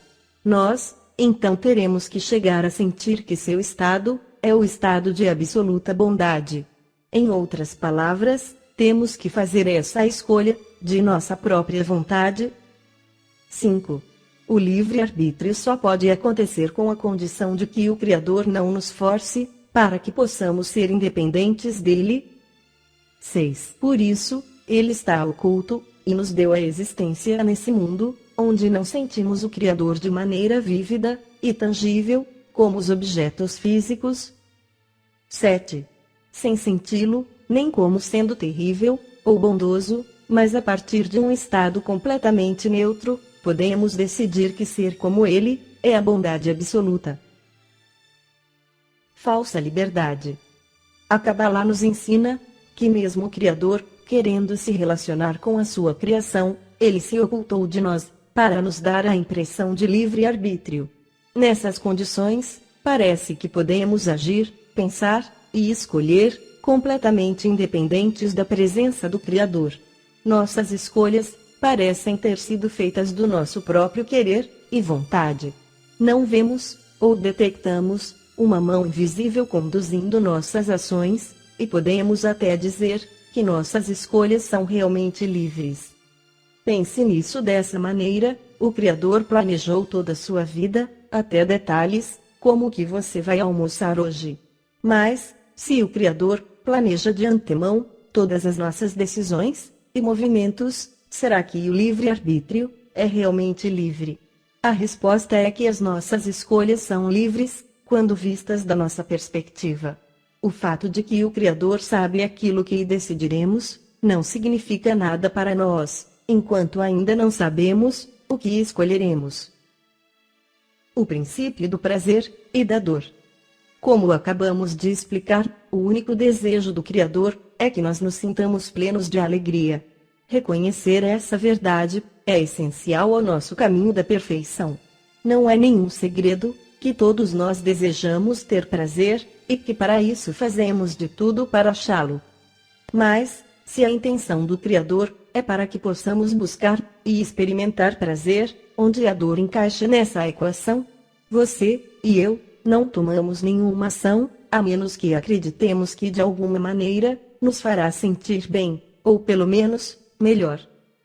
Nós, então teremos que chegar a sentir que seu estado é o estado de absoluta bondade. Em outras palavras, temos que fazer essa escolha, de nossa própria vontade. 5. O livre-arbítrio só pode acontecer com a condição de que o Criador não nos force, para que possamos ser independentes dele. 6. Por isso, ele está oculto, e nos deu a existência nesse mundo, onde não sentimos o Criador de maneira vívida e tangível, como os objetos físicos. 7. Sem senti-lo, nem como sendo terrível, ou bondoso, mas a partir de um estado completamente neutro, podemos decidir que ser como ele, é a bondade absoluta. Falsa liberdade. A Kabbalah nos ensina que mesmo o Criador, querendo se relacionar com a sua criação, ele se ocultou de nós, para nos dar a impressão de livre-arbítrio. Nessas condições, parece que podemos agir, pensar e escolher, completamente independentes da presença do Criador. Nossas escolhas parecem ter sido feitas do nosso próprio querer e vontade. Não vemos, ou detectamos, uma mão invisível conduzindo nossas ações, e podemos até dizer que nossas escolhas são realmente livres. Pense nisso dessa maneira: o Criador planejou toda a sua vida, até detalhes, como o que você vai almoçar hoje. Mas, se o Criador planeja de antemão todas as nossas decisões e movimentos, será que o livre-arbítrio é realmente livre? A resposta é que as nossas escolhas são livres, quando vistas da nossa perspectiva. O fato de que o Criador sabe aquilo que decidiremos, não significa nada para nós, enquanto ainda não sabemos o que escolheremos. O princípio do prazer e da dor. Como acabamos de explicar, o único desejo do Criador é que nós nos sintamos plenos de alegria. Reconhecer essa verdade é essencial ao nosso caminho da perfeição. Não é nenhum segredo que todos nós desejamos ter prazer, e que para isso fazemos de tudo para achá-lo. Mas, se a intenção do Criador é para que possamos buscar e experimentar prazer, onde a dor encaixa nessa equação, você e eu não tomamos nenhuma ação, a menos que acreditemos que de alguma maneira nos fará sentir bem, ou pelo menos, melhor.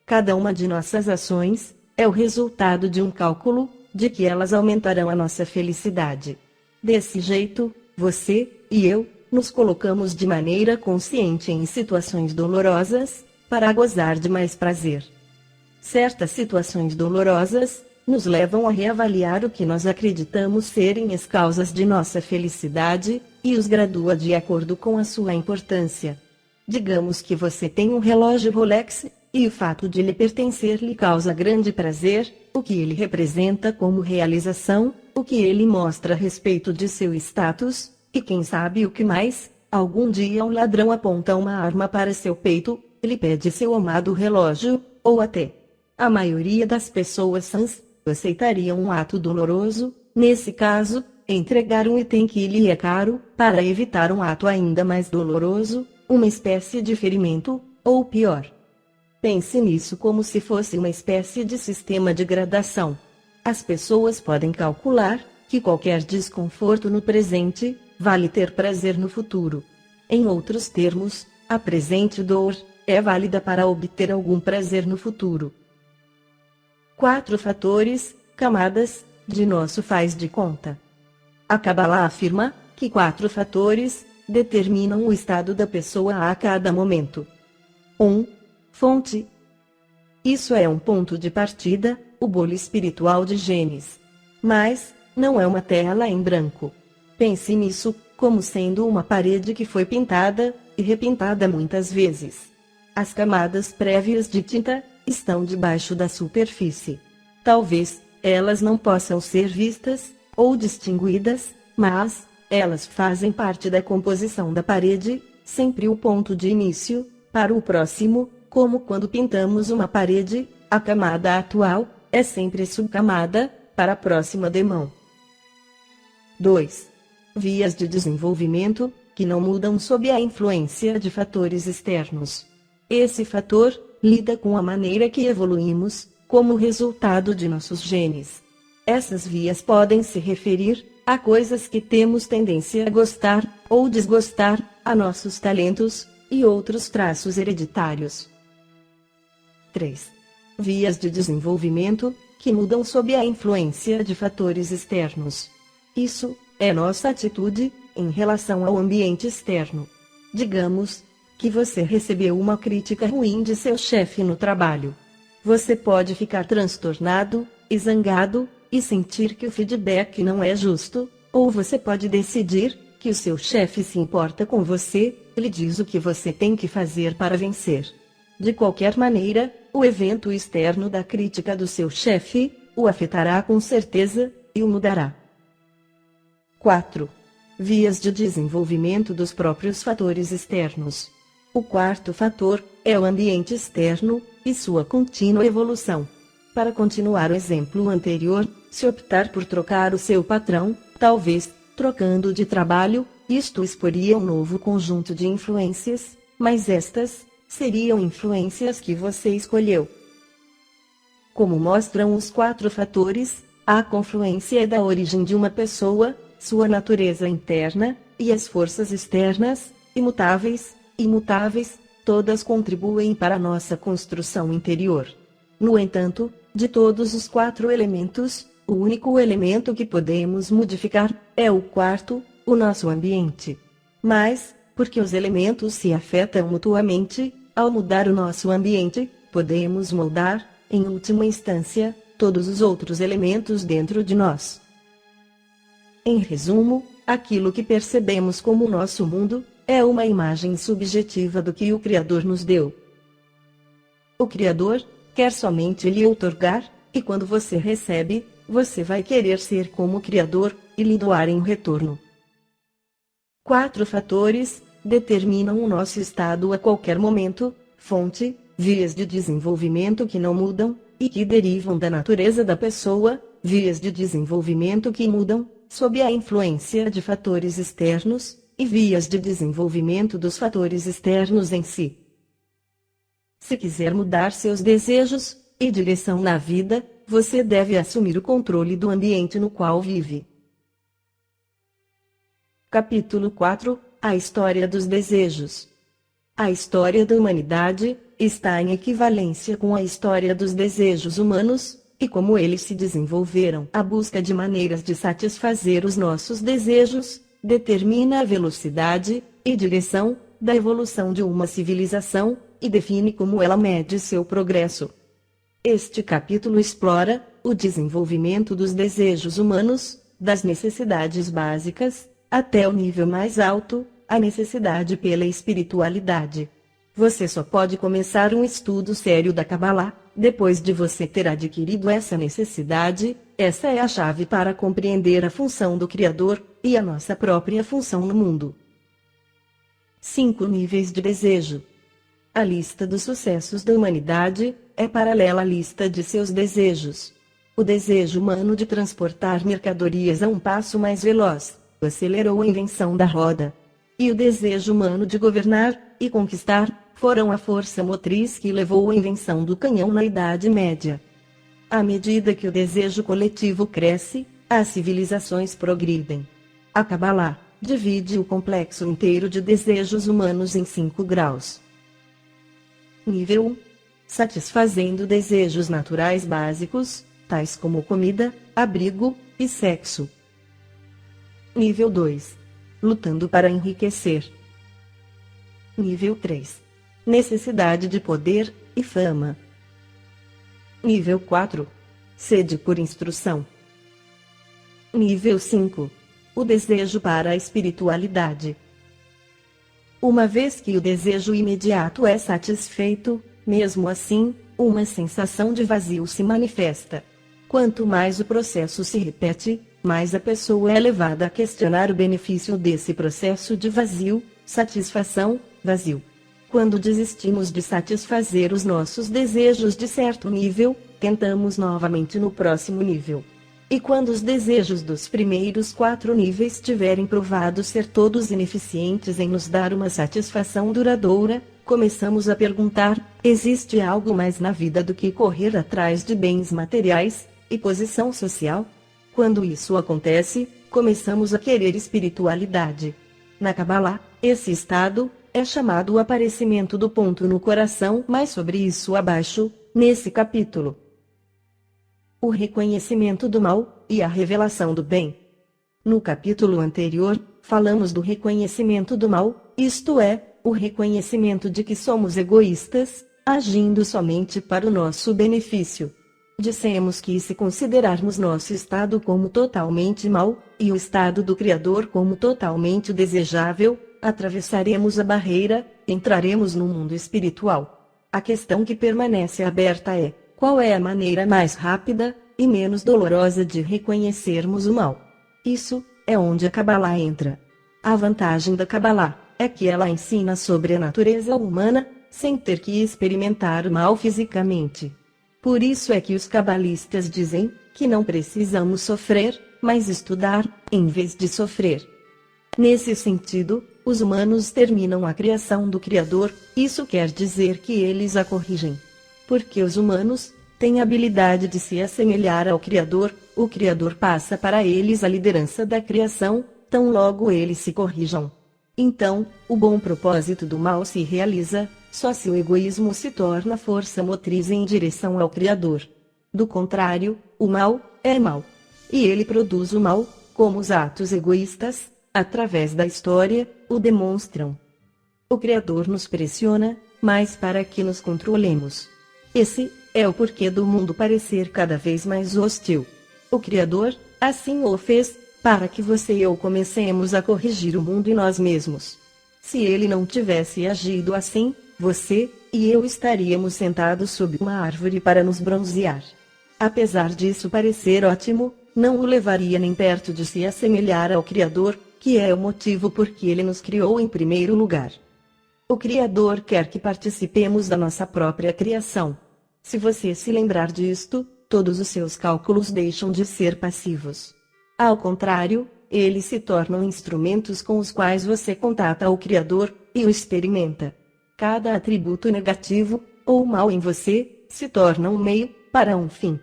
Cada uma de nossas ações é o resultado de um cálculo de que elas aumentarão a nossa felicidade. Desse jeito, você e eu nos colocamos de maneira consciente em situações dolorosas, para gozar de mais prazer. Certas situações dolorosas nos levam a reavaliar o que nós acreditamos serem as causas de nossa felicidade, e os gradua de acordo com a sua importância. Digamos que você tem um relógio Rolex, e o fato de lhe pertencer lhe causa grande prazer, o que ele representa como realização, o que ele mostra a respeito de seu status, e quem sabe o que mais. Algum dia um ladrão aponta uma arma para seu peito, lhe pede seu amado relógio, ou até a maioria das pessoas sãs aceitariam um ato doloroso, nesse caso, entregar um item que lhe é caro, para evitar um ato ainda mais doloroso, uma espécie de ferimento, ou pior. Pense nisso como se fosse uma espécie de sistema de gradação. As pessoas podem calcular que qualquer desconforto no presente vale ter prazer no futuro. Em outros termos, a presente dor é válida para obter algum prazer no futuro. 4 fatores, camadas, de nosso faz de conta. A Kabbalah afirma que 4 fatores determinam o estado da pessoa a cada momento. 1. Fonte. Isso é um ponto de partida, o bolo espiritual de genes. Mas, não é uma tela em branco. Pense nisso como sendo uma parede que foi pintada e repintada muitas vezes. As camadas prévias de tinta estão debaixo da superfície. Talvez elas não possam ser vistas ou distinguidas, mas elas fazem parte da composição da parede, sempre o ponto de início para o próximo, como quando pintamos uma parede, a camada atual é sempre subcamada para a próxima demão. 2. Vias de desenvolvimento que não mudam sob a influência de fatores externos. Esse fator lida com a maneira que evoluímos, como resultado de nossos genes. Essas vias podem se referir a coisas que temos tendência a gostar ou desgostar, a nossos talentos e outros traços hereditários. 3. Vias de desenvolvimento que mudam sob a influência de fatores externos. Isso é nossa atitude em relação ao ambiente externo. Digamos que você recebeu uma crítica ruim de seu chefe no trabalho. Você pode ficar transtornado e zangado e sentir que o feedback não é justo, ou você pode decidir que o seu chefe se importa com você, lhe diz o que você tem que fazer para vencer. De qualquer maneira, o evento externo da crítica do seu chefe o afetará com certeza e o mudará. 4. Vias de desenvolvimento dos próprios fatores externos. O quarto fator é o ambiente externo e sua contínua evolução. Para continuar o exemplo anterior, se optar por trocar o seu patrão, talvez, trocando de trabalho, isto exporia um novo conjunto de influências, mas estas seriam influências que você escolheu. Como mostram os 4 fatores, a confluência é da origem de uma pessoa, sua natureza interna, e as forças externas, imutáveis, todas contribuem para a nossa construção interior. No entanto, de todos os 4 elementos, o único elemento que podemos modificar é o quarto, o nosso ambiente. Mas, porque os elementos se afetam mutuamente, ao mudar o nosso ambiente, podemos moldar, em última instância, todos os outros elementos dentro de nós. Em resumo, aquilo que percebemos como nosso mundo, é uma imagem subjetiva do que o Criador nos deu. O Criador quer somente lhe outorgar, e quando você recebe, você vai querer ser como o Criador, e lhe doar em retorno. 4 fatores determinam o nosso estado a qualquer momento: fonte, vias de desenvolvimento que não mudam, e que derivam da natureza da pessoa, vias de desenvolvimento que mudam, sob a influência de fatores externos, e vias de desenvolvimento dos fatores externos em si. Se quiser mudar seus desejos e direção na vida, você deve assumir o controle do ambiente no qual vive. Capítulo 4 – A história dos desejos. A história da humanidade está em equivalência com a história dos desejos humanos, e como eles se desenvolveram. A busca de maneiras de satisfazer os nossos desejos determina a velocidade e direção da evolução de uma civilização, e define como ela mede seu progresso. Este capítulo explora o desenvolvimento dos desejos humanos, das necessidades básicas, até o nível mais alto, a necessidade pela espiritualidade. Você só pode começar um estudo sério da Kabbalah depois de você ter adquirido essa necessidade. Essa é a chave para compreender a função do Criador e a nossa própria função no mundo. 5 níveis de desejo. A lista dos sucessos da humanidade é paralela à lista de seus desejos. O desejo humano de transportar mercadorias a um passo mais veloz acelerou a invenção da roda. E o desejo humano de governar e conquistar foram a força motriz que levou à invenção do canhão na Idade Média. À medida que o desejo coletivo cresce, as civilizações progridem. A Kabbalah divide o complexo inteiro de desejos humanos em 5 graus. Nível 1. Satisfazendo desejos naturais básicos, tais como comida, abrigo e sexo. Nível 2. Lutando para enriquecer. Nível 3. Necessidade de poder e fama. Nível 4. Sede por instrução. Nível 5. O desejo para a espiritualidade. Uma vez que o desejo imediato é satisfeito, mesmo assim, uma sensação de vazio se manifesta. Quanto mais o processo se repete, mais a pessoa é levada a questionar o benefício desse processo de vazio, satisfação, vazio. Quando desistimos de satisfazer os nossos desejos de certo nível, tentamos novamente no próximo nível. E quando os desejos dos primeiros 4 níveis tiverem provado ser todos ineficientes em nos dar uma satisfação duradoura, começamos a perguntar: existe algo mais na vida do que correr atrás de bens materiais e posição social? Quando isso acontece, começamos a querer espiritualidade. Na Kabbalah, esse estado é chamado o aparecimento do ponto no coração, mas sobre isso abaixo, nesse capítulo. O reconhecimento do mal e a revelação do bem. No capítulo anterior, falamos do reconhecimento do mal, isto é, o reconhecimento de que somos egoístas, agindo somente para o nosso benefício. Dissemos que se considerarmos nosso estado como totalmente mau, e o estado do Criador como totalmente desejável, atravessaremos a barreira, entraremos no mundo espiritual. A questão que permanece aberta é: qual é a maneira mais rápida e menos dolorosa de reconhecermos o mal? Isso é onde a Kabbalah entra. A vantagem da Kabbalah é que ela ensina sobre a natureza humana, sem ter que experimentar o mal fisicamente. Por isso é que os cabalistas dizem que não precisamos sofrer, mas estudar, em vez de sofrer. Nesse sentido, os humanos terminam a criação do Criador, isso quer dizer que eles a corrigem. Porque os humanos têm a habilidade de se assemelhar ao Criador, o Criador passa para eles a liderança da criação, tão logo eles se corrijam. Então, o bom propósito do mal se realiza, só se o egoísmo se torna força motriz em direção ao Criador. Do contrário, o mal é mal. E ele produz o mal, como os atos egoístas, através da história, o demonstram. O Criador nos pressiona, mas para que nos controlemos. Esse é o porquê do mundo parecer cada vez mais hostil. O Criador assim o fez, para que você e eu comecemos a corrigir o mundo e nós mesmos. Se ele não tivesse agido assim, você e eu estaríamos sentados sob uma árvore para nos bronzear. Apesar disso parecer ótimo, não o levaria nem perto de se assemelhar ao Criador, que é o motivo por que ele nos criou em primeiro lugar. O Criador quer que participemos da nossa própria criação. Se você se lembrar disto, todos os seus cálculos deixam de ser passivos. Ao contrário, eles se tornam instrumentos com os quais você contata o Criador e o experimenta. Cada atributo negativo, ou mal em você, se torna um meio para um fim.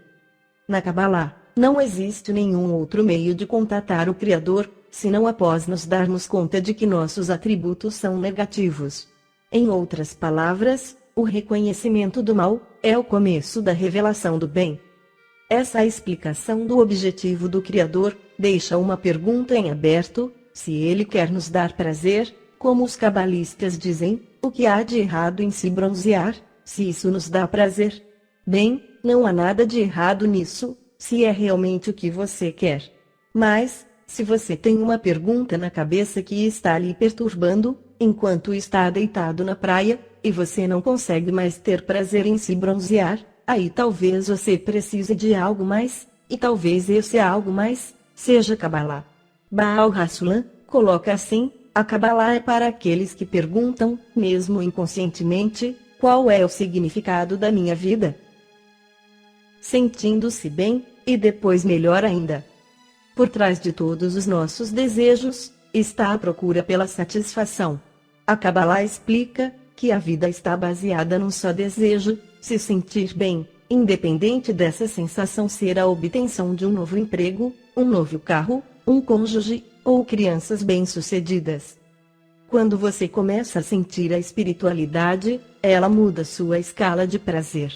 Na Kabbalah, não existe nenhum outro meio de contatar o Criador, senão após nos darmos conta de que nossos atributos são negativos. Em outras palavras, o reconhecimento do mal é o começo da revelação do bem. Essa explicação do objetivo do Criador deixa uma pergunta em aberto: se ele quer nos dar prazer, como os cabalistas dizem, o que há de errado em se bronzear, se isso nos dá prazer? Bem, não há nada de errado nisso, se é realmente o que você quer. Mas, se você tem uma pergunta na cabeça que está lhe perturbando, enquanto está deitado na praia, e você não consegue mais ter prazer em se bronzear, aí talvez você precise de algo mais, e talvez esse algo mais seja Kabbalah. Baal Hassulam coloca assim: a Kabbalah é para aqueles que perguntam, mesmo inconscientemente, qual é o significado da minha vida? Sentindo-se bem, e depois melhor ainda. Por trás de todos os nossos desejos, está a procura pela satisfação. A Kabbalah explica que a vida está baseada num só desejo: se sentir bem, independente dessa sensação ser a obtenção de um novo emprego, um novo carro, um cônjuge, ou crianças bem-sucedidas. Quando você começa a sentir a espiritualidade, ela muda sua escala de prazer.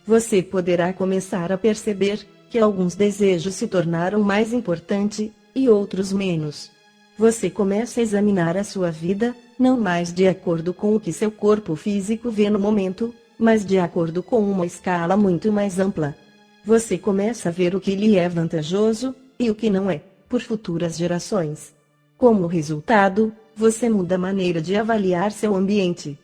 Você poderá começar a perceber que alguns desejos se tornaram mais importantes, e outros menos. Você começa a examinar a sua vida, não mais de acordo com o que seu corpo físico vê no momento, mas de acordo com uma escala muito mais ampla. Você começa a ver o que lhe é vantajoso, e o que não é, por futuras gerações. Como resultado, você muda a maneira de avaliar seu ambiente.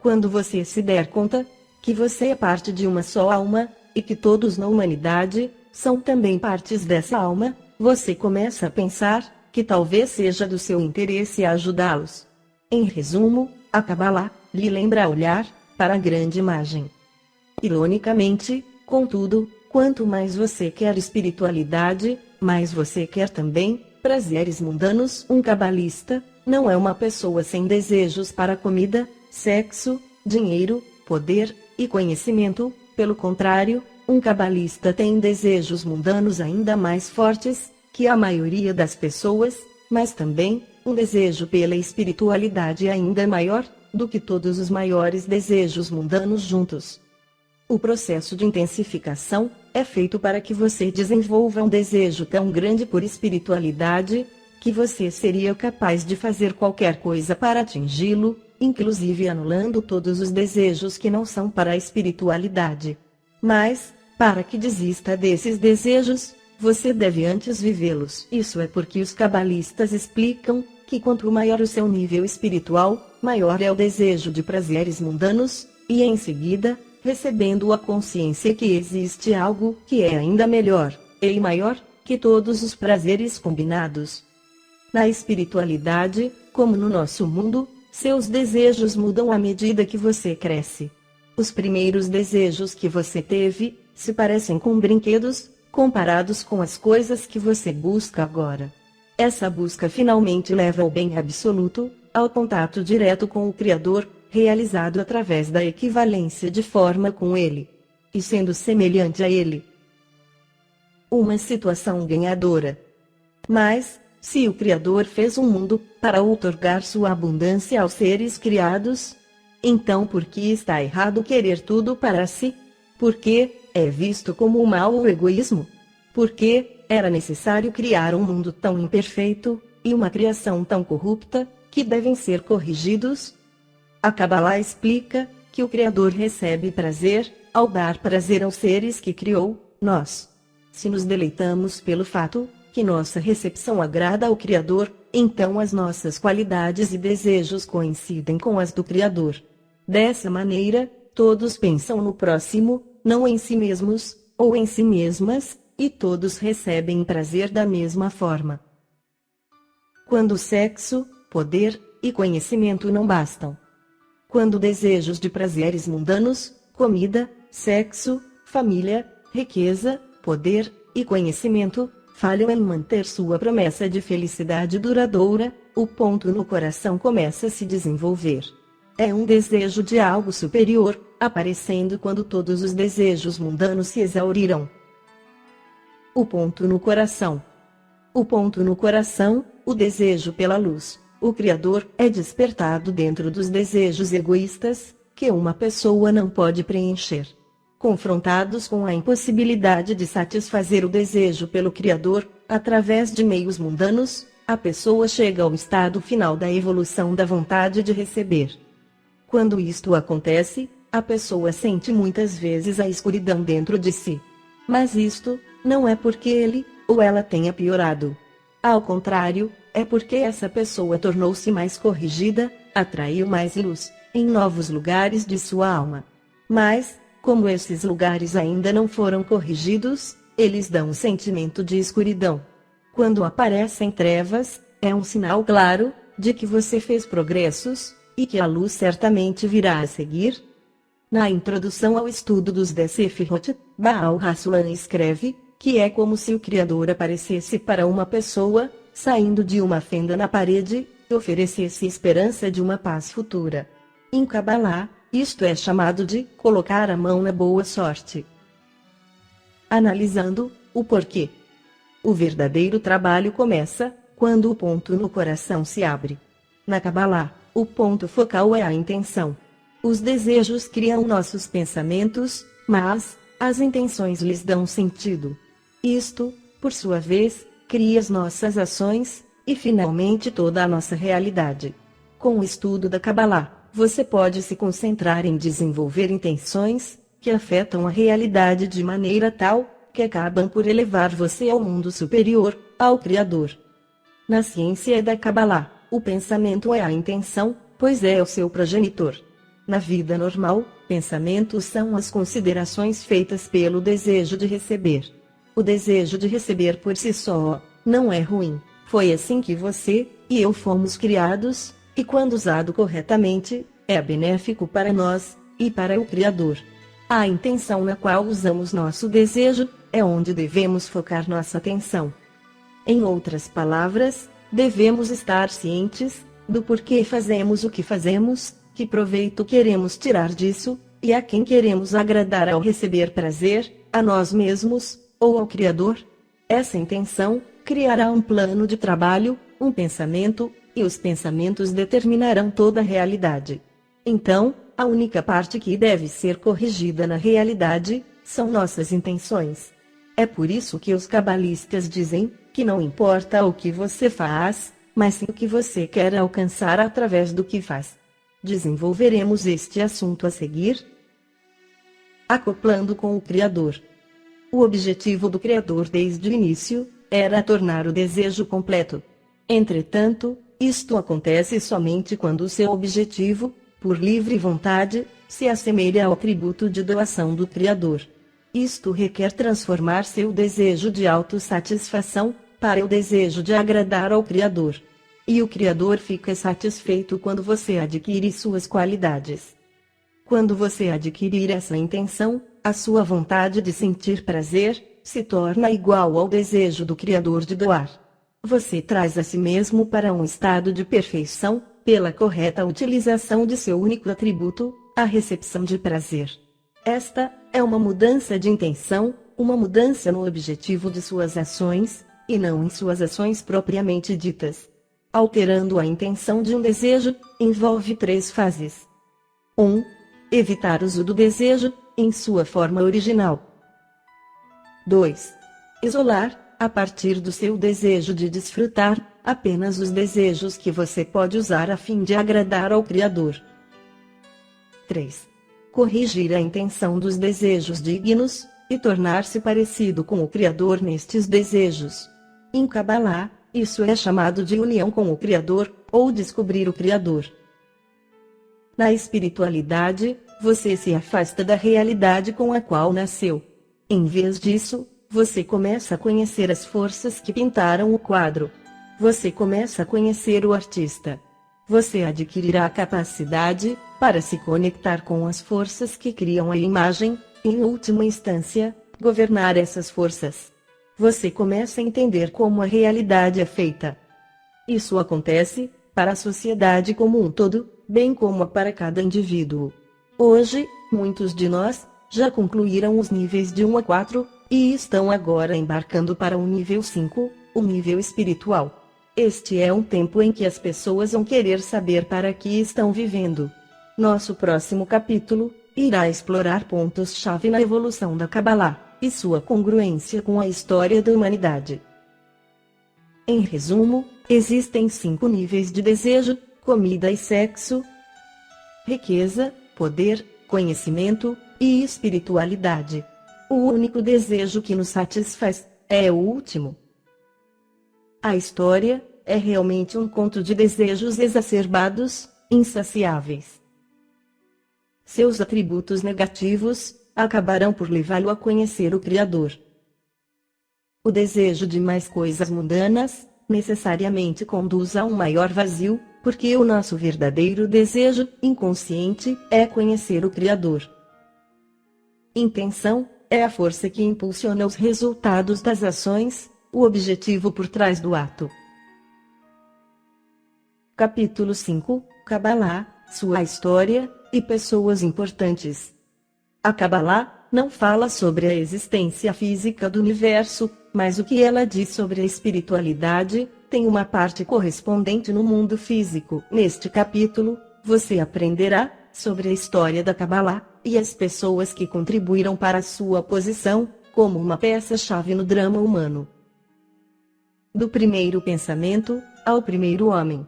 Quando você se der conta que você é parte de uma só alma, e que todos na humanidade são também partes dessa alma, você começa a pensar que talvez seja do seu interesse ajudá-los. Em resumo, a Kabbalah lhe lembra olhar para a grande imagem. Ironicamente, contudo, quanto mais você quer espiritualidade, mais você quer também prazeres mundanos. Um cabalista não é uma pessoa sem desejos para comida, sexo, dinheiro, poder e conhecimento. Pelo contrário, um cabalista tem desejos mundanos ainda mais fortes que a maioria das pessoas, mas também um desejo pela espiritualidade ainda maior do que todos os maiores desejos mundanos juntos. O processo de intensificação é feito para que você desenvolva um desejo tão grande por espiritualidade, que você seria capaz de fazer qualquer coisa para atingi-lo, inclusive anulando todos os desejos que não são para a espiritualidade. Mas, para que desista desses desejos, você deve antes vivê-los. Isso é porque os cabalistas explicam que quanto maior o seu nível espiritual, maior é o desejo de prazeres mundanos, e em seguida, recebendo a consciência que existe algo que é ainda melhor, e maior, que todos os prazeres combinados. Na espiritualidade, como no nosso mundo, seus desejos mudam à medida que você cresce. Os primeiros desejos que você teve, se parecem com brinquedos, comparados com as coisas que você busca agora. Essa busca finalmente leva ao bem absoluto, ao contato direto com o Criador, realizado através da equivalência de forma com Ele, e sendo semelhante a Ele. Uma situação ganhadora. Mas, se o Criador fez um mundo para outorgar sua abundância aos seres criados, então por que está errado querer tudo para si? Por que é visto como mal o egoísmo? Por que era necessário criar um mundo tão imperfeito, e uma criação tão corrupta, que devem ser corrigidos? A Kabbalah explica que o Criador recebe prazer ao dar prazer aos seres que criou, nós. Se nos deleitamos pelo fato que nossa recepção agrada ao Criador, então as nossas qualidades e desejos coincidem com as do Criador. Dessa maneira, todos pensam no próximo, não em si mesmos, ou em si mesmas, e todos recebem prazer da mesma forma. Quando sexo, poder e conhecimento não bastam. Quando desejos de prazeres mundanos, comida, sexo, família, riqueza, poder e conhecimento, falham em manter sua promessa de felicidade duradoura, o ponto no coração começa a se desenvolver. É um desejo de algo superior, aparecendo quando todos os desejos mundanos se exauriram. O ponto no coração. O ponto no coração, o desejo pela luz, o Criador, é despertado dentro dos desejos egoístas, que uma pessoa não pode preencher. Confrontados com a impossibilidade de satisfazer o desejo pelo Criador, através de meios mundanos, a pessoa chega ao estado final da evolução da vontade de receber. Quando isto acontece, a pessoa sente muitas vezes a escuridão dentro de si. Mas isto não é porque ele ou ela tenha piorado. Ao contrário, é porque essa pessoa tornou-se mais corrigida, atraiu mais luz, em novos lugares de sua alma. Mas, como esses lugares ainda não foram corrigidos, eles dão um sentimento de escuridão. Quando aparecem trevas, é um sinal claro de que você fez progressos, e que a luz certamente virá a seguir. Na introdução ao estudo dos Sefirot, Baal Hassulam escreve que é como se o Criador aparecesse para uma pessoa, saindo de uma fenda na parede, e oferecesse esperança de uma paz futura. Em Kabbalah, isto é chamado de colocar a mão na boa sorte. Analisando o porquê. O verdadeiro trabalho começa quando o ponto no coração se abre. Na Kabbalah, o ponto focal é a intenção. Os desejos criam nossos pensamentos, mas as intenções lhes dão sentido. Isto, por sua vez, cria as nossas ações, e finalmente toda a nossa realidade. Com o estudo da Kabbalah, você pode se concentrar em desenvolver intenções que afetam a realidade de maneira tal que acabam por elevar você ao mundo superior, ao Criador. Na ciência da Kabbalah, o pensamento é a intenção, pois é o seu progenitor. Na vida normal, pensamentos são as considerações feitas pelo desejo de receber. O desejo de receber por si só não é ruim. Foi assim que você e eu fomos criados, e quando usado corretamente, é benéfico para nós e para o Criador. A intenção na qual usamos nosso desejo é onde devemos focar nossa atenção. Em outras palavras, devemos estar cientes do porquê fazemos o que fazemos, que proveito queremos tirar disso, e a quem queremos agradar ao receber prazer, a nós mesmos ou ao Criador. Essa intenção criará um plano de trabalho, um pensamento, e os pensamentos determinarão toda a realidade. Então, a única parte que deve ser corrigida na realidade são nossas intenções. É por isso que os cabalistas dizem que não importa o que você faz, mas sim o que você quer alcançar através do que faz. Desenvolveremos este assunto a seguir. Acoplando com o Criador. O objetivo do Criador desde o início era tornar o desejo completo. Entretanto, isto acontece somente quando o seu objetivo, por livre vontade, se assemelha ao atributo de doação do Criador. Isto requer transformar seu desejo de autossatisfação para o desejo de agradar ao Criador. E o Criador fica satisfeito quando você adquire suas qualidades. Quando você adquirir essa intenção, a sua vontade de sentir prazer se torna igual ao desejo do Criador de doar. Você traz a si mesmo para um estado de perfeição, pela correta utilização de seu único atributo, a recepção de prazer. Esta é uma mudança de intenção, uma mudança no objetivo de suas ações, e não em suas ações propriamente ditas. Alterando a intenção de um desejo, envolve 3 fases. 1. Evitar o uso do desejo, em sua forma original. 2. Isolar, a partir do seu desejo de desfrutar, apenas os desejos que você pode usar a fim de agradar ao Criador. 3. Corrigir a intenção dos desejos dignos, e tornar-se parecido com o Criador nestes desejos. Em Kabbalah, isso é chamado de união com o Criador, ou descobrir o Criador. Na espiritualidade, você se afasta da realidade com a qual nasceu. Em vez disso, você começa a conhecer as forças que pintaram o quadro. Você começa a conhecer o artista. Você adquirirá a capacidade para se conectar com as forças que criam a imagem, e, em última instância, governar essas forças. Você começa a entender como a realidade é feita. Isso acontece para a sociedade como um todo, bem como para cada indivíduo. Hoje, muitos de nós já concluíram os níveis de 1 a 4 e estão agora embarcando para o nível 5, o nível espiritual. Este é um tempo em que as pessoas vão querer saber para que estão vivendo. Nosso próximo capítulo irá explorar pontos-chave na evolução da Kabbalah e sua congruência com a história da humanidade. Em resumo, existem 5 níveis de desejo: comida e sexo, riqueza, poder, conhecimento e espiritualidade. O único desejo que nos satisfaz é o último. A história é realmente um conto de desejos exacerbados, insaciáveis. Seus atributos negativos acabarão por levá-lo a conhecer o Criador. O desejo de mais coisas mundanas necessariamente conduz a um maior vazio, porque o nosso verdadeiro desejo inconsciente é conhecer o Criador. Intenção é a força que impulsiona os resultados das ações, o objetivo por trás do ato. Capítulo 5 – Kabbalah, sua história e pessoas importantes. A Kabbalah não fala sobre a existência física do universo, mas o que ela diz sobre a espiritualidade tem uma parte correspondente no mundo físico. Neste capítulo, você aprenderá sobre a história da Kabbalah e as pessoas que contribuíram para a sua posição como uma peça-chave no drama humano. Do primeiro pensamento ao primeiro homem.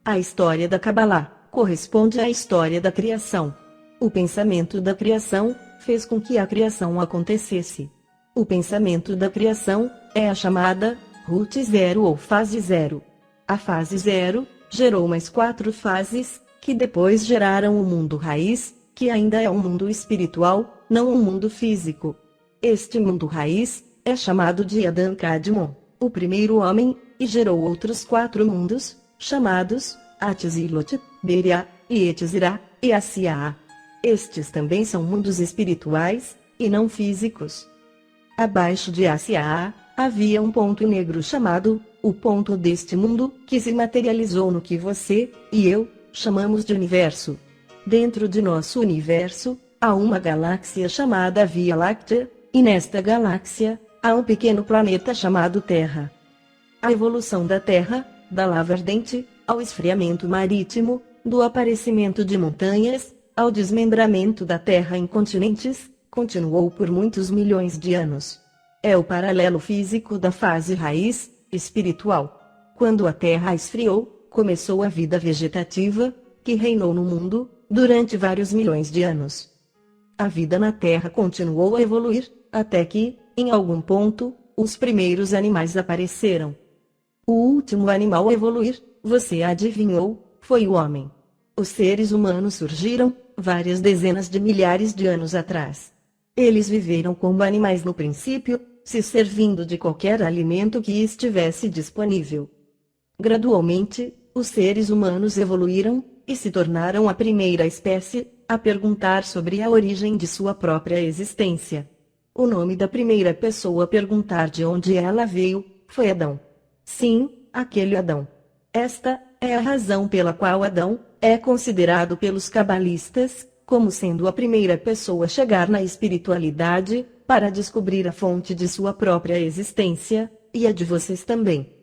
A história da Kabbalah corresponde à história da criação. O pensamento da criação fez com que a criação acontecesse. O pensamento da criação é a chamada Root Zero ou fase zero. A fase zero gerou mais 4 fases, que depois geraram o mundo raiz, que ainda é um mundo espiritual, não um mundo físico. Este mundo raiz é chamado de Adam Kadmon, o primeiro homem, e gerou outros 4 mundos, chamados Atzilot, Beria, e Etzirá, e Asiá. Estes também são mundos espirituais, e não físicos. Abaixo de Asiá, havia um ponto negro chamado, o ponto deste mundo, que se materializou no que você, e eu, chamamos de universo. Dentro de nosso universo, há uma galáxia chamada Via Láctea, e nesta galáxia, há um pequeno planeta chamado Terra. A evolução da Terra, da lava ardente, ao esfriamento marítimo, do aparecimento de montanhas, ao desmembramento da Terra em continentes, continuou por muitos milhões de anos. É o paralelo físico da fase raiz, espiritual. Quando a Terra esfriou, começou a vida vegetativa, que reinou no mundo, durante vários milhões de anos. A vida na Terra continuou a evoluir, até que, em algum ponto, os primeiros animais apareceram. O último animal a evoluir, você adivinhou, foi o homem. Os seres humanos surgiram várias dezenas de milhares de anos atrás. Eles viveram como animais no princípio, se servindo de qualquer alimento que estivesse disponível. Gradualmente, os seres humanos evoluíram e se tornaram a primeira espécie a perguntar sobre a origem de sua própria existência. O nome da primeira pessoa a perguntar de onde ela veio foi Adão. Sim, aquele Adão. Esta é a razão pela qual Adão é considerado pelos cabalistas como sendo a primeira pessoa a chegar na espiritualidade para descobrir a fonte de sua própria existência, e a de vocês também.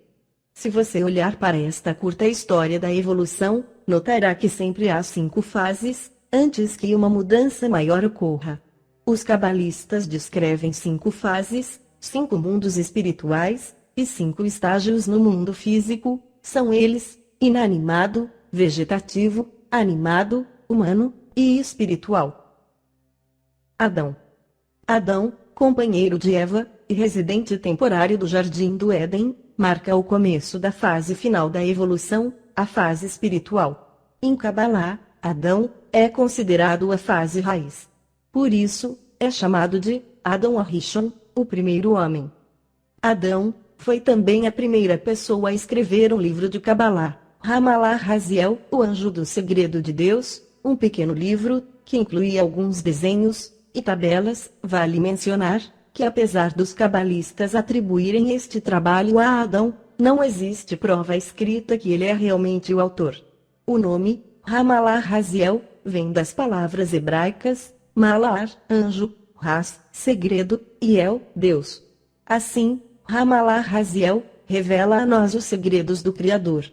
Se você olhar para esta curta história da evolução, notará que sempre há 5 fases, antes que uma mudança maior ocorra. Os cabalistas descrevem 5 fases, 5 mundos espirituais, e 5 estágios no mundo físico, são eles: inanimado, vegetativo, animado, humano e espiritual. Adão. Adão, companheiro de Eva, e residente temporário do Jardim do Éden, marca o começo da fase final da evolução, a fase espiritual. Em Kabbalah, Adão é considerado a fase raiz. Por isso, é chamado de Adão Arishon, o primeiro homem. Adão foi também a primeira pessoa a escrever um livro de Kabbalah, Ramallah Raziel, o Anjo do Segredo de Deus, um pequeno livro, que incluía alguns desenhos e tabelas. Vale mencionar que, apesar dos cabalistas atribuírem este trabalho a Adão, não existe prova escrita que ele é realmente o autor. O nome, Ramallah Raziel, vem das palavras hebraicas, Malar, anjo, Ras, segredo, e El, Deus. Assim, Ramallah Raziel revela a nós os segredos do Criador.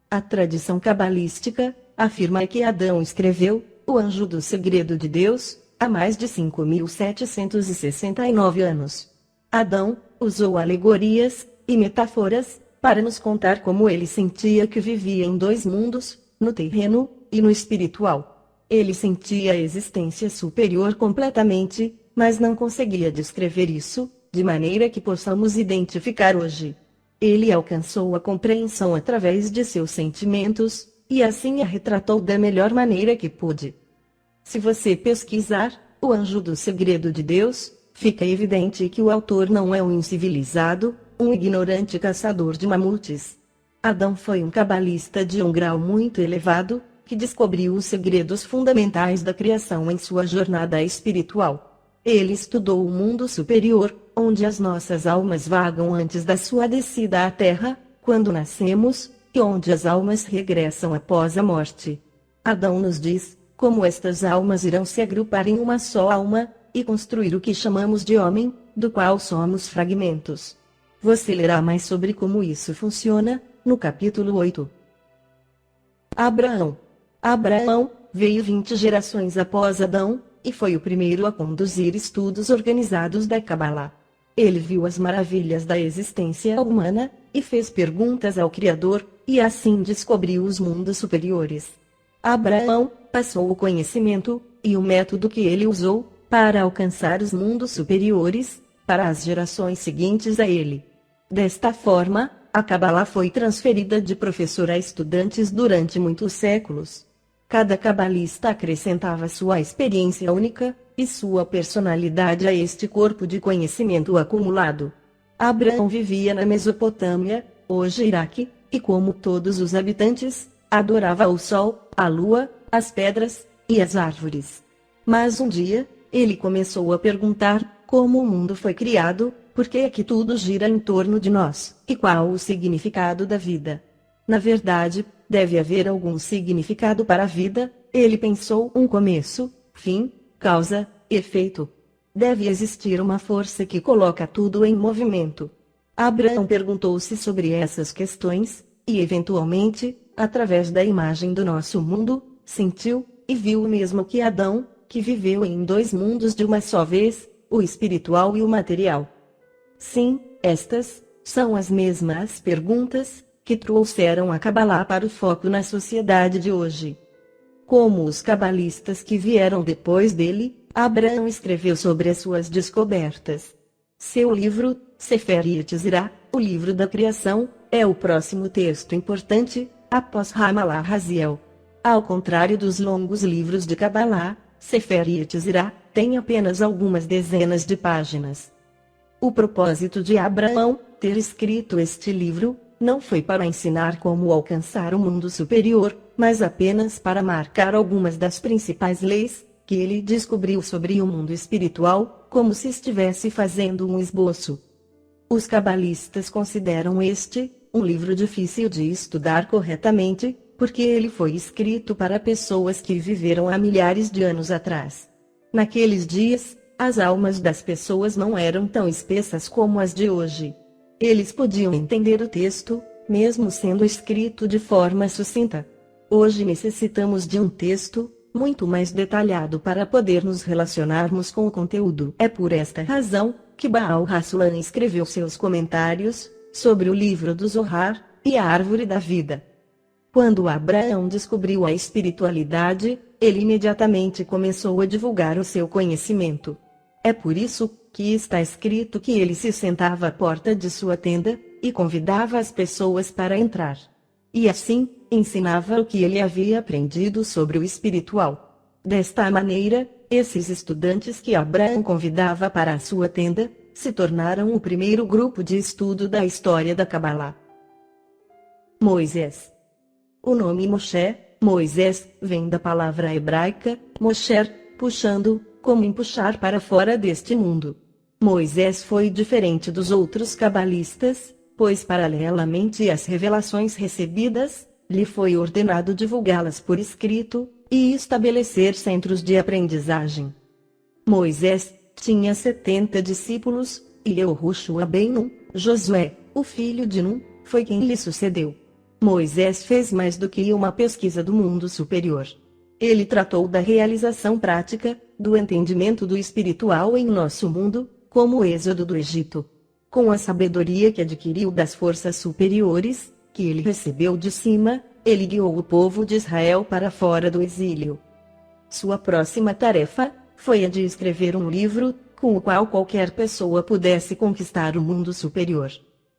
A tradição cabalística afirma que Adão escreveu O Anjo do Segredo de Deus há mais de 5.769 anos. Adão usou alegorias e metáforas para nos contar como ele sentia que vivia em dois mundos, no terreno e no espiritual. Ele sentia a existência superior completamente, mas não conseguia descrever isso de maneira que possamos identificar hoje. Ele alcançou a compreensão através de seus sentimentos, e assim a retratou da melhor maneira que pôde. Se você pesquisar O Anjo do Segredo de Deus, fica evidente que o autor não é um incivilizado, um ignorante caçador de mamutes. Adão foi um cabalista de um grau muito elevado, que descobriu os segredos fundamentais da criação em sua jornada espiritual. Ele estudou o mundo superior, onde as nossas almas vagam antes da sua descida à Terra, quando nascemos, e onde as almas regressam após a morte. Adão nos diz como estas almas irão se agrupar em uma só alma, e construir o que chamamos de homem, do qual somos fragmentos. Você lerá mais sobre como isso funciona, no capítulo 8. Abraão. Abraão veio 20 gerações após Adão, e foi o primeiro a conduzir estudos organizados da Kabbalah. Ele viu as maravilhas da existência humana, e fez perguntas ao Criador, e assim descobriu os mundos superiores. Abraão passou o conhecimento, e o método que ele usou, para alcançar os mundos superiores, para as gerações seguintes a ele. Desta forma, a Kabbalah foi transferida de professor a estudantes durante muitos séculos. Cada cabalista acrescentava sua experiência única e sua personalidade a este corpo de conhecimento acumulado. Abraão vivia na Mesopotâmia, hoje Iraque, e como todos os habitantes, adorava o sol, a lua, as pedras e as árvores. Mas um dia, ele começou a perguntar como o mundo foi criado, por que é que tudo gira em torno de nós, e qual o significado da vida. Na verdade, deve haver algum significado para a vida, ele pensou, um começo, fim, causa, efeito. Deve existir uma força que coloca tudo em movimento. Abraão perguntou-se sobre essas questões, e eventualmente, através da imagem do nosso mundo, sentiu e viu o mesmo que Adão, que viveu em dois mundos de uma só vez, o espiritual e o material. Sim, estas são as mesmas perguntas que trouxeram a Kabbalah para o foco na sociedade de hoje. Como os cabalistas que vieram depois dele, Abraão escreveu sobre as suas descobertas. Seu livro, Sefer Yetzirah, o livro da criação, é o próximo texto importante, após Ramallah Raziel. Ao contrário dos longos livros de Kabbalah, Sefer Yetzirah tem apenas algumas dezenas de páginas. O propósito de Abraão ter escrito este livro não foi para ensinar como alcançar o mundo superior, mas apenas para marcar algumas das principais leis que ele descobriu sobre o mundo espiritual, como se estivesse fazendo um esboço. Os cabalistas consideram este um livro difícil de estudar corretamente, porque ele foi escrito para pessoas que viveram há milhares de anos atrás. Naqueles dias, as almas das pessoas não eram tão espessas como as de hoje. Eles podiam entender o texto, mesmo sendo escrito de forma sucinta. Hoje necessitamos de um texto muito mais detalhado para poder nos relacionarmos com o conteúdo. É por esta razão que Baal Hassulam escreveu seus comentários sobre o livro do Zohar e a árvore da vida. Quando Abraão descobriu a espiritualidade, ele imediatamente começou a divulgar o seu conhecimento. É por isso que está escrito que ele se sentava à porta de sua tenda, e convidava as pessoas para entrar. E assim, ensinava o que ele havia aprendido sobre o espiritual. Desta maneira, esses estudantes que Abraão convidava para a sua tenda, se tornaram o primeiro grupo de estudo da história da Kabbalah. Moisés. O nome Moshe, Moisés, vem da palavra hebraica, mosher, puxando, como empuxar para fora deste mundo. Moisés foi diferente dos outros cabalistas, pois paralelamente às revelações recebidas, lhe foi ordenado divulgá-las por escrito, e estabelecer centros de aprendizagem. Moisés tinha 70 discípulos, e Yehoshua ben Nun, Josué, o filho de Nun, foi quem lhe sucedeu. Moisés fez mais do que uma pesquisa do mundo superior. Ele tratou da realização prática, do entendimento do espiritual em nosso mundo, como o êxodo do Egito. Com a sabedoria que adquiriu das forças superiores, que ele recebeu de cima, ele guiou o povo de Israel para fora do exílio. Sua próxima tarefa foi a de escrever um livro, com o qual qualquer pessoa pudesse conquistar o mundo superior.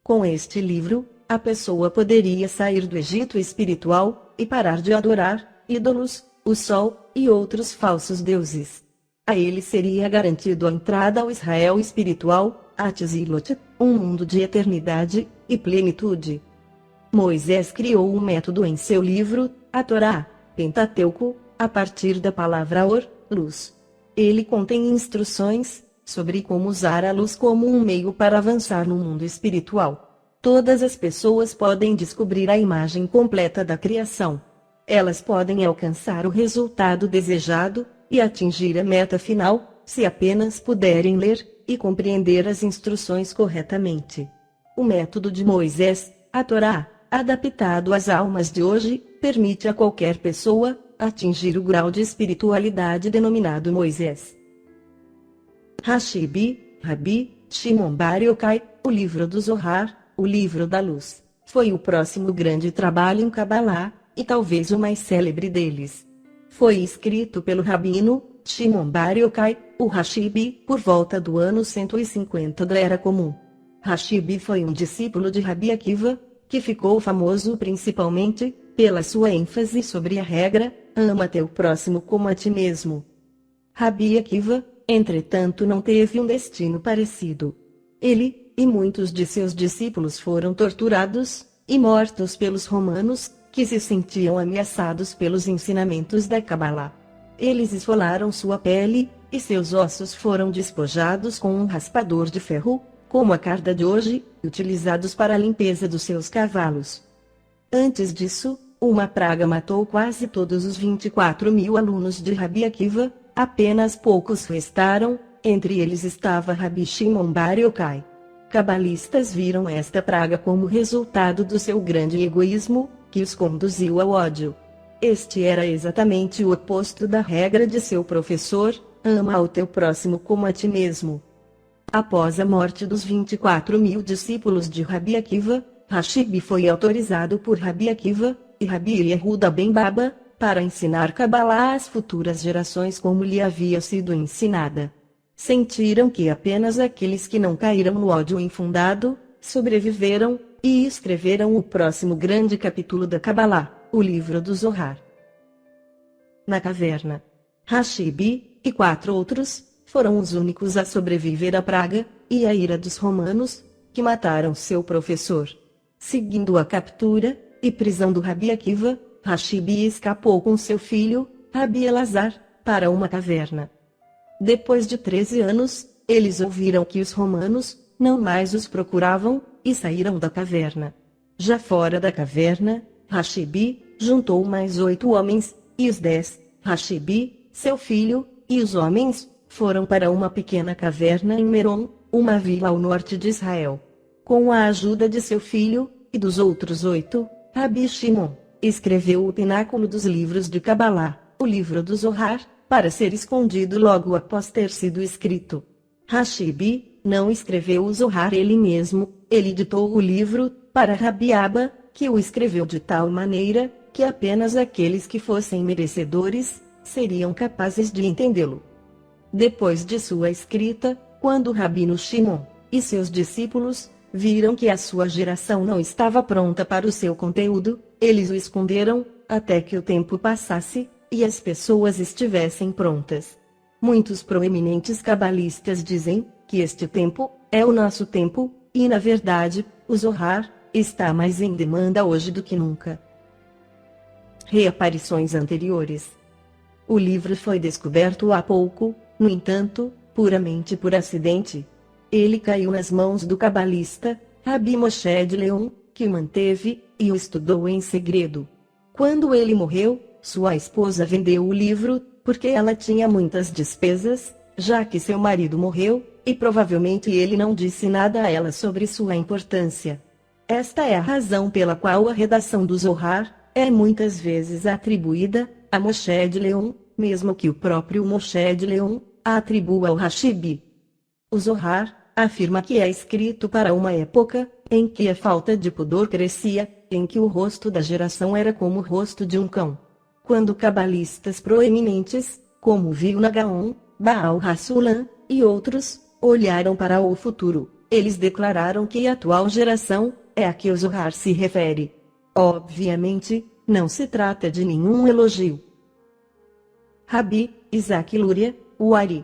Com este livro, a pessoa poderia sair do Egito espiritual, e parar de adorar ídolos, o sol, e outros falsos deuses. A ele seria garantido a entrada ao Israel espiritual, Atzilot, um mundo de eternidade e plenitude. Moisés criou um método em seu livro, a Torá, Pentateuco, a partir da palavra Or, luz. Ele contém instruções sobre como usar a luz como um meio para avançar no mundo espiritual. Todas as pessoas podem descobrir a imagem completa da criação. Elas podem alcançar o resultado desejado e atingir a meta final, se apenas puderem ler e compreender as instruções corretamente. O método de Moisés, a Torá, adaptado às almas de hoje, permite a qualquer pessoa atingir o grau de espiritualidade denominado Moisés. Hashibi, Rabi Shimon Bar Yochai, o livro do Zohar, o livro da luz, foi o próximo grande trabalho em Kabbalah, e talvez o mais célebre deles. Foi escrito pelo rabino Shimon Bar Yochai, o Hashibi, por volta do ano 150 da Era Comum. Hashibi foi um discípulo de Rabi Akiva, que ficou famoso principalmente pela sua ênfase sobre a regra, ama teu próximo como a ti mesmo. Rabi Akiva, entretanto, não teve um destino parecido. Ele e muitos de seus discípulos foram torturados e mortos pelos romanos, que se sentiam ameaçados pelos ensinamentos da Kabbalah. Eles esfolaram sua pele, e seus ossos foram despojados com um raspador de ferro, como a carda de hoje, utilizados para a limpeza dos seus cavalos. Antes disso, uma praga matou quase todos os 24.000 alunos de Rabi Akiva, apenas poucos restaram, entre eles estava Rabi Shimon Bar Yochai. Cabalistas viram esta praga como resultado do seu grande egoísmo, que os conduziu ao ódio. Este era exatamente o oposto da regra de seu professor, ama ao teu próximo como a ti mesmo. Após a morte dos 24.000 discípulos de Rabi Akiva, Hashibi foi autorizado por Rabi Akiva, e Rabi Yehuda ben Baba, para ensinar Kabbalah às futuras gerações como lhe havia sido ensinada. Sentiram que apenas aqueles que não caíram no ódio infundado, sobreviveram, e escreveram o próximo grande capítulo da Kabbalah, o livro do Zohar. Na caverna, Hashibi, e 4 outros, foram os únicos a sobreviver à praga, e à ira dos romanos, que mataram seu professor. Seguindo a captura e prisão do Rabi Akiva, Hashibi escapou com seu filho, Rabi Elazar, para uma caverna. Depois de 13 anos, eles ouviram que os romanos não mais os procuravam, e saíram da caverna. Já fora da caverna, Hashibi juntou mais 8 homens, e os 10, Hashibi, seu filho, e os homens, foram para uma pequena caverna em Meron, uma vila ao norte de Israel. Com a ajuda de seu filho, e dos outros 8, Rabi Shimon escreveu o pináculo dos livros de Kabbalah, o livro do Zohar, para ser escondido logo após ter sido escrito. Hashibi não escreveu o Zohar ele mesmo, ele ditou o livro para Rabi Abba, que o escreveu de tal maneira que apenas aqueles que fossem merecedores seriam capazes de entendê-lo. Depois de sua escrita, quando Rabino Shimon e seus discípulos viram que a sua geração não estava pronta para o seu conteúdo, eles o esconderam, até que o tempo passasse, e as pessoas estivessem prontas. Muitos proeminentes cabalistas dizem que este tempo é o nosso tempo, e na verdade, o Zohar está mais em demanda hoje do que nunca. Reaparições anteriores. O livro foi descoberto há pouco, no entanto, puramente por acidente. Ele caiu nas mãos do cabalista, Rabi Moshe de Leon, que o manteve e o estudou em segredo. Quando ele morreu, sua esposa vendeu o livro, porque ela tinha muitas despesas, já que seu marido morreu, e provavelmente ele não disse nada a ela sobre sua importância. Esta é a razão pela qual a redação do Zohar é muitas vezes atribuída a Moshe de Leon, mesmo que o próprio Moshe de Leon a atribua ao Rashibi. O Zohar afirma que é escrito para uma época em que a falta de pudor crescia, em que o rosto da geração era como o rosto de um cão. Quando cabalistas proeminentes, como Vilna Gaon, Baal Hassulam e outros, olharam para o futuro, eles declararam que a atual geração é a que o Zohar se refere. Obviamente, não se trata de nenhum elogio. Rabi Isaac Luria, o Ari.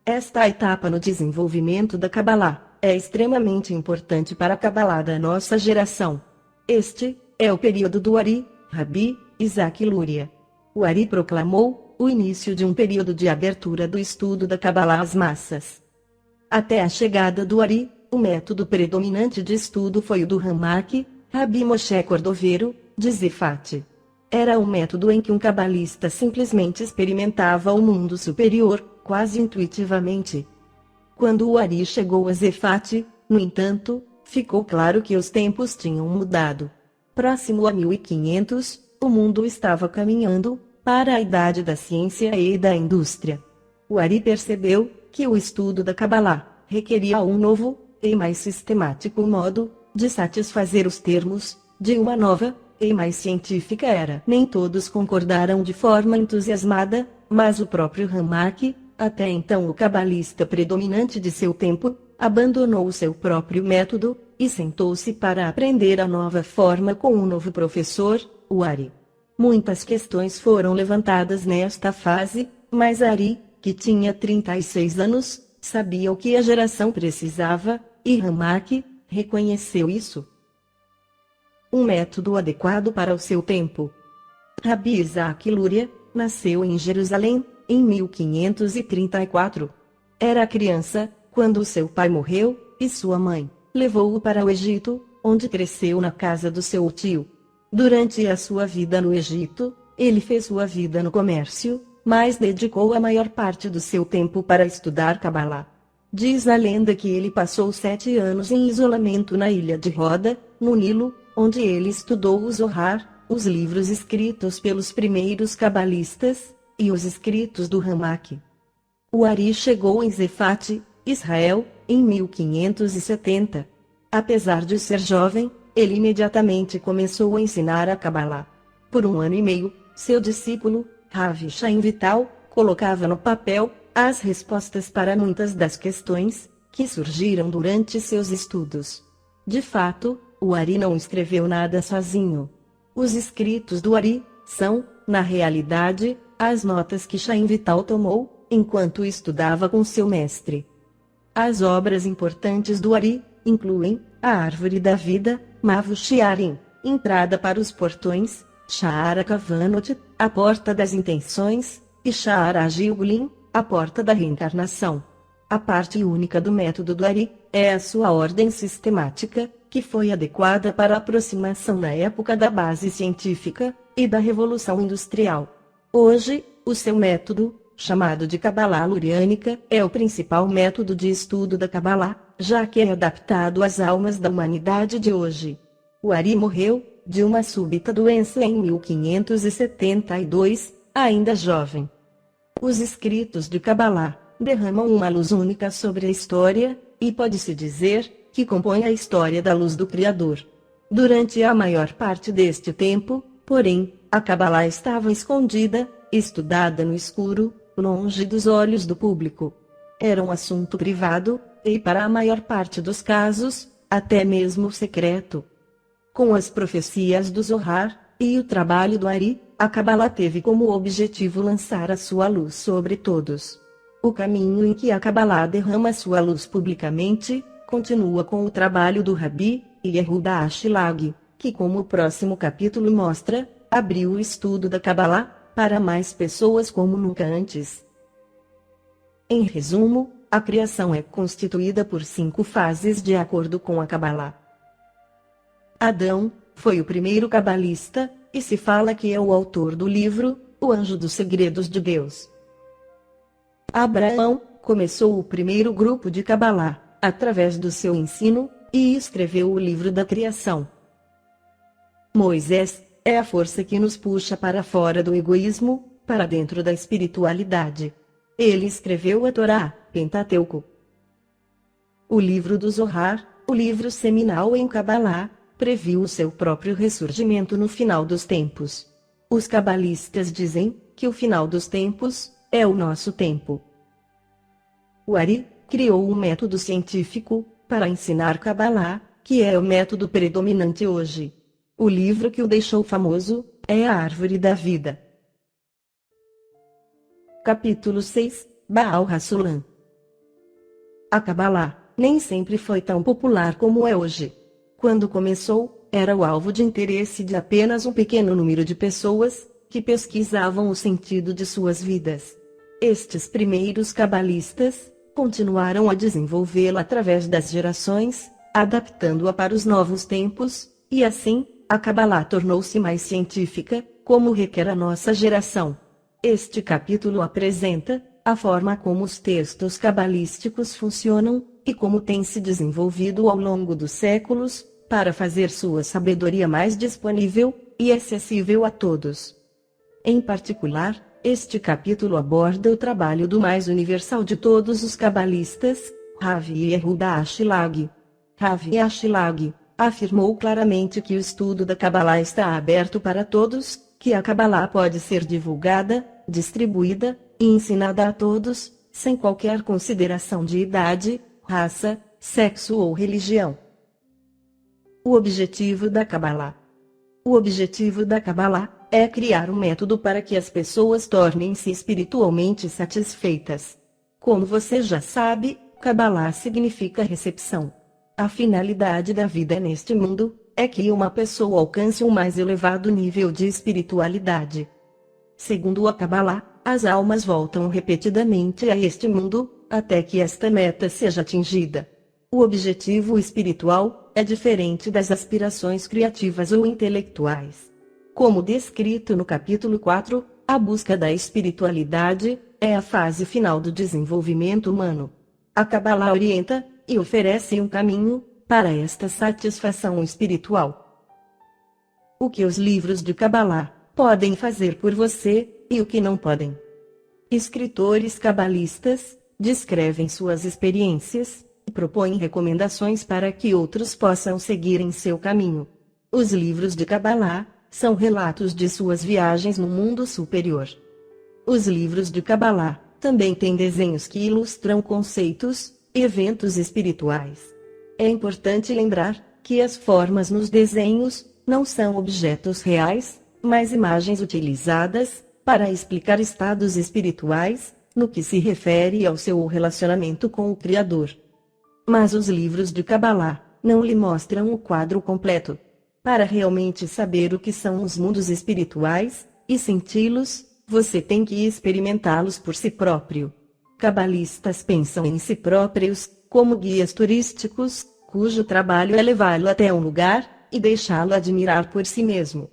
Esta etapa no desenvolvimento da Kabbalah é extremamente importante para a Kabbalah da nossa geração. Este é o período do Ari, Rabi Isaac Luria. O Ari proclamou o início de um período de abertura do estudo da Kabbalah às massas. Até a chegada do Ari, o método predominante de estudo foi o do Ramak, Rabi Moshe Cordovero, de Zefat. Era um método em que um cabalista simplesmente experimentava o mundo superior, quase intuitivamente. Quando o Ari chegou a Zefat, no entanto, ficou claro que os tempos tinham mudado. Próximo a 1500, o mundo estava caminhando para a idade da ciência e da indústria. O Ari percebeu que o estudo da Kabbalah requeria um novo e mais sistemático modo de satisfazer os termos de uma nova e mais científica era. Nem todos concordaram de forma entusiasmada, mas o próprio Ramak, até então o cabalista predominante de seu tempo, abandonou seu próprio método e sentou-se para aprender a nova forma com um novo professor, o Ari. Muitas questões foram levantadas nesta fase, mas Ari, que tinha 36 anos, sabia o que a geração precisava, e Ramak reconheceu isso. Um método adequado para o seu tempo. Rabi Isaac Luria nasceu em Jerusalém, em 1534. Era criança quando seu pai morreu, e sua mãe levou-o para o Egito, onde cresceu na casa do seu tio. Durante a sua vida no Egito, ele fez sua vida no comércio, mas dedicou a maior parte do seu tempo para estudar Kabbalah. Diz a lenda que ele passou 7 anos em isolamento na ilha de Roda, no Nilo, onde ele estudou o Zohar, os livros escritos pelos primeiros cabalistas, e os escritos do Ramak. O Ari chegou em Zefat, Israel, em 1570. Apesar de ser jovem, ele imediatamente começou a ensinar a Kabbalah. Por 1 ano e meio, seu discípulo, Rav Chaim Vital, colocava no papel as respostas para muitas das questões que surgiram durante seus estudos. De fato, o Ari não escreveu nada sozinho. Os escritos do Ari são, na realidade, as notas que Chaim Vital tomou enquanto estudava com seu mestre. As obras importantes do Ari incluem a Árvore da Vida, Mavu Shiarim, Entrada para os Portões, Sha'ar Kavanot, a Porta das Intenções, e Sha'ar Agilgulim, a Porta da Reencarnação. A parte única do método do Ari é a sua ordem sistemática, que foi adequada para a aproximação na época da base científica e da Revolução Industrial. Hoje, o seu método, chamado de Kabbalah Luriânica, é o principal método de estudo da Kabbalah, já que é adaptado às almas da humanidade de hoje. O Ari morreu de uma súbita doença em 1572, ainda jovem. Os escritos de Kabbalah derramam uma luz única sobre a história, e pode-se dizer que compõe a história da luz do Criador. Durante a maior parte deste tempo, porém, a Kabbalah estava escondida, estudada no escuro, longe dos olhos do público. Era um assunto privado, e para a maior parte dos casos, até mesmo secreto. Com as profecias do Zohar e o trabalho do Ari, a Kabbalah teve como objetivo lançar a sua luz sobre todos. O caminho em que a Kabbalah derrama sua luz publicamente continua com o trabalho do Rabi Yehuda Ashlag, que, como o próximo capítulo mostra, abriu o estudo da Kabbalah para mais pessoas como nunca antes. Em resumo, a criação é constituída por 5 fases de acordo com a Kabbalah. Adão foi o primeiro cabalista, e se fala que é o autor do livro, O Anjo dos Segredos de Deus. Abraão começou o primeiro grupo de Kabbalah, através do seu ensino, e escreveu o livro da criação. Moisés é a força que nos puxa para fora do egoísmo, para dentro da espiritualidade. Ele escreveu a Torá, Pentateuco. O livro do Zohar, o livro seminal em Kabbalah, previu o seu próprio ressurgimento no final dos tempos. Os cabalistas dizem que o final dos tempos é o nosso tempo. O Ari criou um método científico para ensinar Kabbalah, que é o método predominante hoje. O livro que o deixou famoso é A Árvore da Vida. Capítulo 6, Baal Hassulam. A Kabbalah nem sempre foi tão popular como é hoje. Quando começou, era o alvo de interesse de apenas um pequeno número de pessoas, que pesquisavam o sentido de suas vidas. Estes primeiros cabalistas continuaram a desenvolvê-la através das gerações, adaptando-a para os novos tempos, e assim, a Kabbalah tornou-se mais científica, como requer a nossa geração. Este capítulo apresenta a forma como os textos cabalísticos funcionam, e como tem se desenvolvido ao longo dos séculos, para fazer sua sabedoria mais disponível e acessível a todos. Em particular, este capítulo aborda o trabalho do mais universal de todos os cabalistas, Ravi Yehuda Ashlag. Ravi Ashlag afirmou claramente que o estudo da Kabbalah está aberto para todos, que a Kabbalah pode ser divulgada, distribuída e ensinada a todos, sem qualquer consideração de idade, raça, sexo ou religião. O objetivo da Kabbalah. O objetivo da Kabbalah é criar um método para que as pessoas tornem-se espiritualmente satisfeitas. Como você já sabe, Kabbalah significa recepção. A finalidade da vida neste mundo é que uma pessoa alcance um mais elevado nível de espiritualidade. Segundo a Kabbalah, as almas voltam repetidamente a este mundo, até que esta meta seja atingida. O objetivo espiritual é diferente das aspirações criativas ou intelectuais. Como descrito no capítulo 4, a busca da espiritualidade é a fase final do desenvolvimento humano. A Kabbalah orienta e oferece um caminho para esta satisfação espiritual. O que os livros de Kabbalah podem fazer por você e o que não podem. Escritores cabalistas descrevem suas experiências e propõem recomendações para que outros possam seguir em seu caminho. Os livros de Kabbalah são relatos de suas viagens no mundo superior. Os livros de Kabbalah também têm desenhos que ilustram conceitos e eventos espirituais. É importante lembrar que as formas nos desenhos não são objetos reais, mas imagens utilizadas para explicar estados espirituais, no que se refere ao seu relacionamento com o Criador. Mas os livros de Kabbalah não lhe mostram o quadro completo. Para realmente saber o que são os mundos espirituais e senti-los, você tem que experimentá-los por si próprio. Cabalistas pensam em si próprios como guias turísticos, cujo trabalho é levá-lo até um lugar e deixá-lo admirar por si mesmo.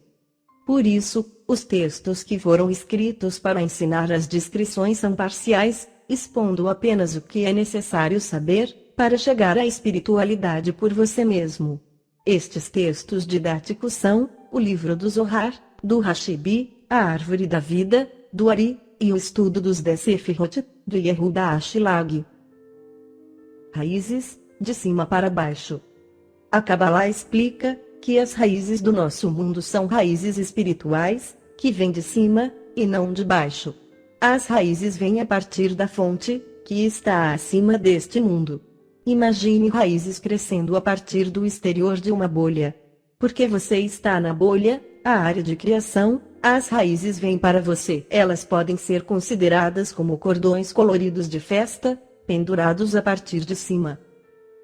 Por isso, os textos que foram escritos para ensinar as descrições são parciais, expondo apenas o que é necessário saber para chegar à espiritualidade por você mesmo. Estes textos didáticos são o livro do Zohar, do Hashibi, a Árvore da Vida, do Ari, e o estudo dos 10 Sefirot, do Yehuda Ashlag. Raízes, de cima para baixo. A Kabbalah explica que as raízes do nosso mundo são raízes espirituais, que vêm de cima, e não de baixo. As raízes vêm a partir da fonte, que está acima deste mundo. Imagine raízes crescendo a partir do exterior de uma bolha. Porque você está na bolha, a área de criação, as raízes vêm para você. Elas podem ser consideradas como cordões coloridos de festa, pendurados a partir de cima.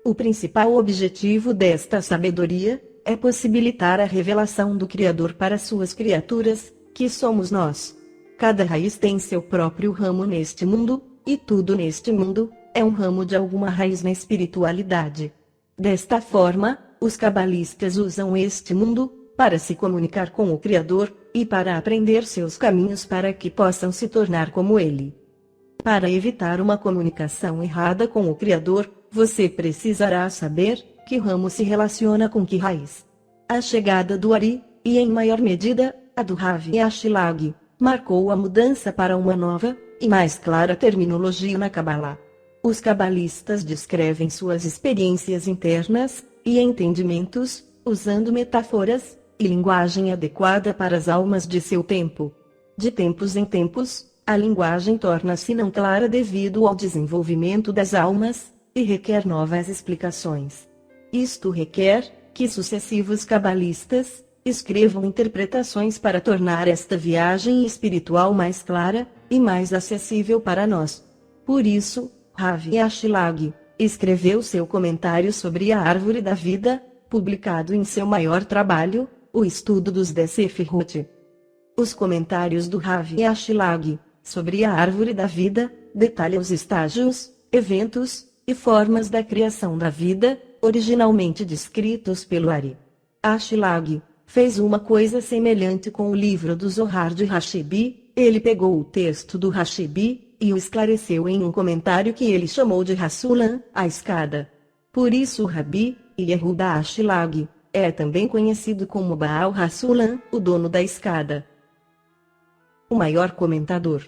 O principal objetivo desta sabedoria é possibilitar a revelação do Criador para suas criaturas, que somos nós. Cada raiz tem seu próprio ramo neste mundo, e tudo neste mundo é um ramo de alguma raiz na espiritualidade. Desta forma, os cabalistas usam este mundo para se comunicar com o Criador e para aprender seus caminhos para que possam se tornar como ele. Para evitar uma comunicação errada com o Criador, você precisará saber que ramo se relaciona com que raiz. A chegada do Ari, e em maior medida, a do Rav Ashlag, marcou a mudança para uma nova e mais clara terminologia na Kabbalah. Os cabalistas descrevem suas experiências internas e entendimentos, usando metáforas e linguagem adequada para as almas de seu tempo. De tempos em tempos, a linguagem torna-se não clara devido ao desenvolvimento das almas, e requer novas explicações. Isto requer que sucessivos cabalistas escrevam interpretações para tornar esta viagem espiritual mais clara e mais acessível para nós. Por isso, Rav Ashlag escreveu seu comentário sobre a Árvore da Vida, publicado em seu maior trabalho, O Estudo dos 10 Sefirot. Os comentários do Rav Ashlag sobre a Árvore da Vida detalham os estágios, eventos e formas da criação da vida, originalmente descritos pelo Ari. Ashlag fez uma coisa semelhante com o livro do Zohar de Hashibi. Ele pegou o texto do Hashibi e o esclareceu em um comentário que ele chamou de Hassulam, a escada. Por isso Rabi Yehuda Ashlag é também conhecido como Baal Hassulam, o dono da escada. O maior comentador.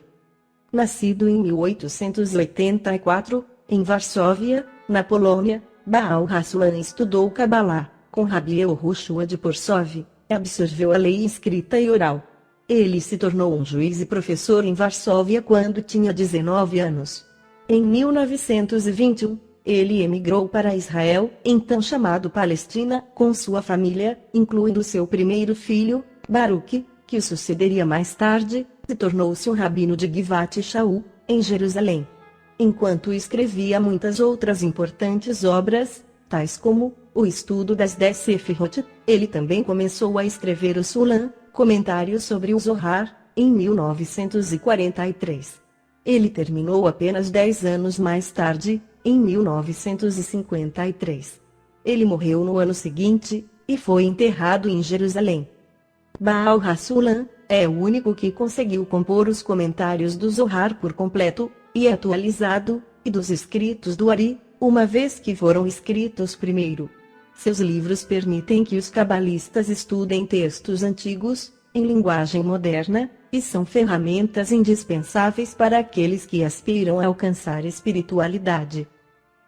Nascido em 1884, em Varsóvia, na Polônia, Baal Hassulam estudou Kabbalah com Rabi Yehoshua de Borsov, absorveu a lei escrita e oral. Ele se tornou um juiz e professor em Varsóvia quando tinha 19 anos. Em 1921, ele emigrou para Israel, então chamado Palestina, com sua família, incluindo seu primeiro filho, Baruch, que o sucederia mais tarde, se tornou-se um rabino de Givat Shaul, em Jerusalém. Enquanto escrevia muitas outras importantes obras, tais como O Estudo das 10 Sefirot, ele também começou a escrever o Sulam, comentário sobre o Zohar, em 1943. Ele terminou apenas 10 anos mais tarde, em 1953. Ele morreu no ano seguinte, e foi enterrado em Jerusalém. Baal Hassulam é o único que conseguiu compor os comentários do Zohar por completo, e atualizado, e dos escritos do Ari, uma vez que foram escritos primeiro. Seus livros permitem que os cabalistas estudem textos antigos, em linguagem moderna, e são ferramentas indispensáveis para aqueles que aspiram a alcançar espiritualidade.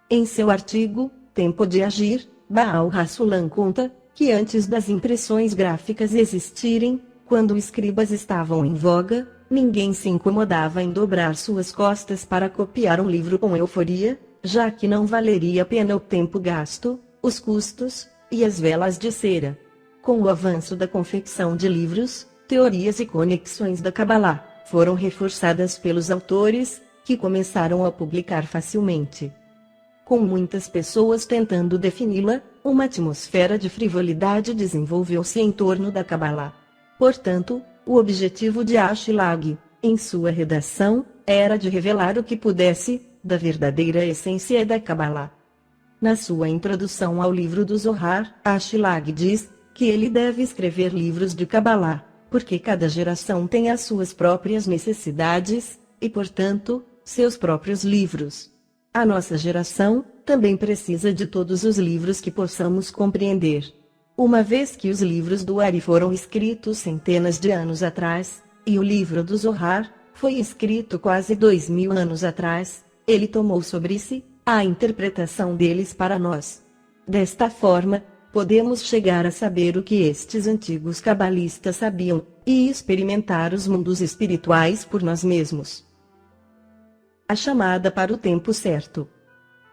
Em seu artigo, Tempo de Agir, Baal Hassulam conta que antes das impressões gráficas existirem, quando escribas estavam em voga, ninguém se incomodava em dobrar suas costas para copiar um livro com euforia, já que não valeria a pena o tempo gasto, os custos, e as velas de cera. Com o avanço da confecção de livros, teorias e conexões da Kabbalah foram reforçadas pelos autores, que começaram a publicar facilmente. Com muitas pessoas tentando defini-la, uma atmosfera de frivolidade desenvolveu-se em torno da Kabbalah. Portanto, o objetivo de Ashlag, em sua redação, era de revelar o que pudesse, da verdadeira essência da Kabbalah. Na sua introdução ao livro do Zohar, Ashlag diz que ele deve escrever livros de Kabbalah, porque cada geração tem as suas próprias necessidades, e portanto, seus próprios livros. A nossa geração também precisa de todos os livros que possamos compreender. Uma vez que os livros do Ari foram escritos centenas de anos atrás, e o livro do Zohar foi escrito quase 2000 anos atrás, ele tomou sobre si a interpretação deles para nós. Desta forma, podemos chegar a saber o que estes antigos cabalistas sabiam, e experimentar os mundos espirituais por nós mesmos. A chamada para o tempo certo.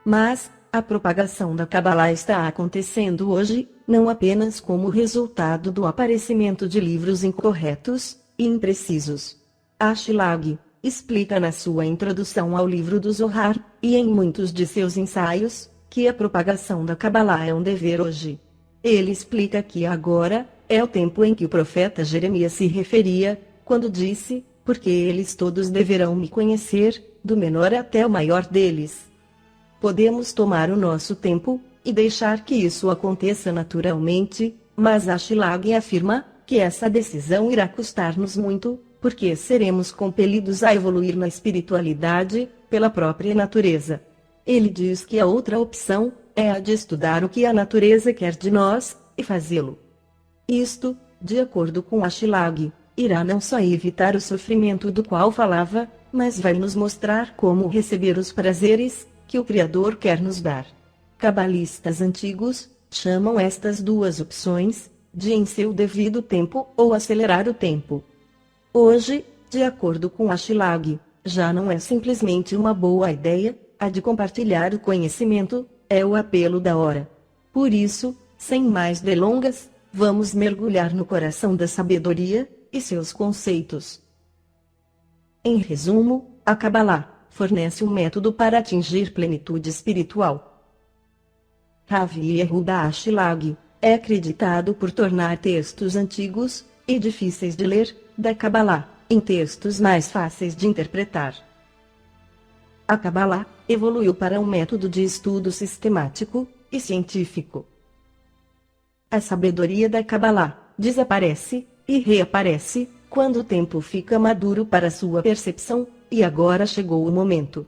Mas, a propagação da Kabbalah está acontecendo hoje, não apenas como resultado do aparecimento de livros incorretos e imprecisos. Ashlag explica na sua introdução ao livro do Zohar, e em muitos de seus ensaios, que a propagação da Kabbalah é um dever hoje. Ele explica que agora é o tempo em que o profeta Jeremias se referia, quando disse: porque eles todos deverão me conhecer, do menor até o maior deles. Podemos tomar o nosso tempo e deixar que isso aconteça naturalmente, mas Ashlag afirma que essa decisão irá custar-nos muito, porque seremos compelidos a evoluir na espiritualidade, pela própria natureza. Ele diz que a outra opção é a de estudar o que a natureza quer de nós, e fazê-lo. Isto, de acordo com Ashlag, irá não só evitar o sofrimento do qual falava, mas vai nos mostrar como receber os prazeres que o Criador quer nos dar. Cabalistas antigos chamam estas duas opções de em seu devido tempo ou acelerar o tempo. Hoje, de acordo com Ashlag, já não é simplesmente uma boa ideia, a de compartilhar o conhecimento, é o apelo da hora. Por isso, sem mais delongas, vamos mergulhar no coração da sabedoria e seus conceitos. Em resumo, a Kabbalah fornece um método para atingir plenitude espiritual. Rav Yehuda Ashlag é acreditado por tornar textos antigos e difíceis de ler da Kabbalah em textos mais fáceis de interpretar. A Kabbalah evoluiu para um método de estudo sistemático e científico. A sabedoria da Kabbalah desaparece e reaparece quando o tempo fica maduro para sua percepção, e agora chegou o momento.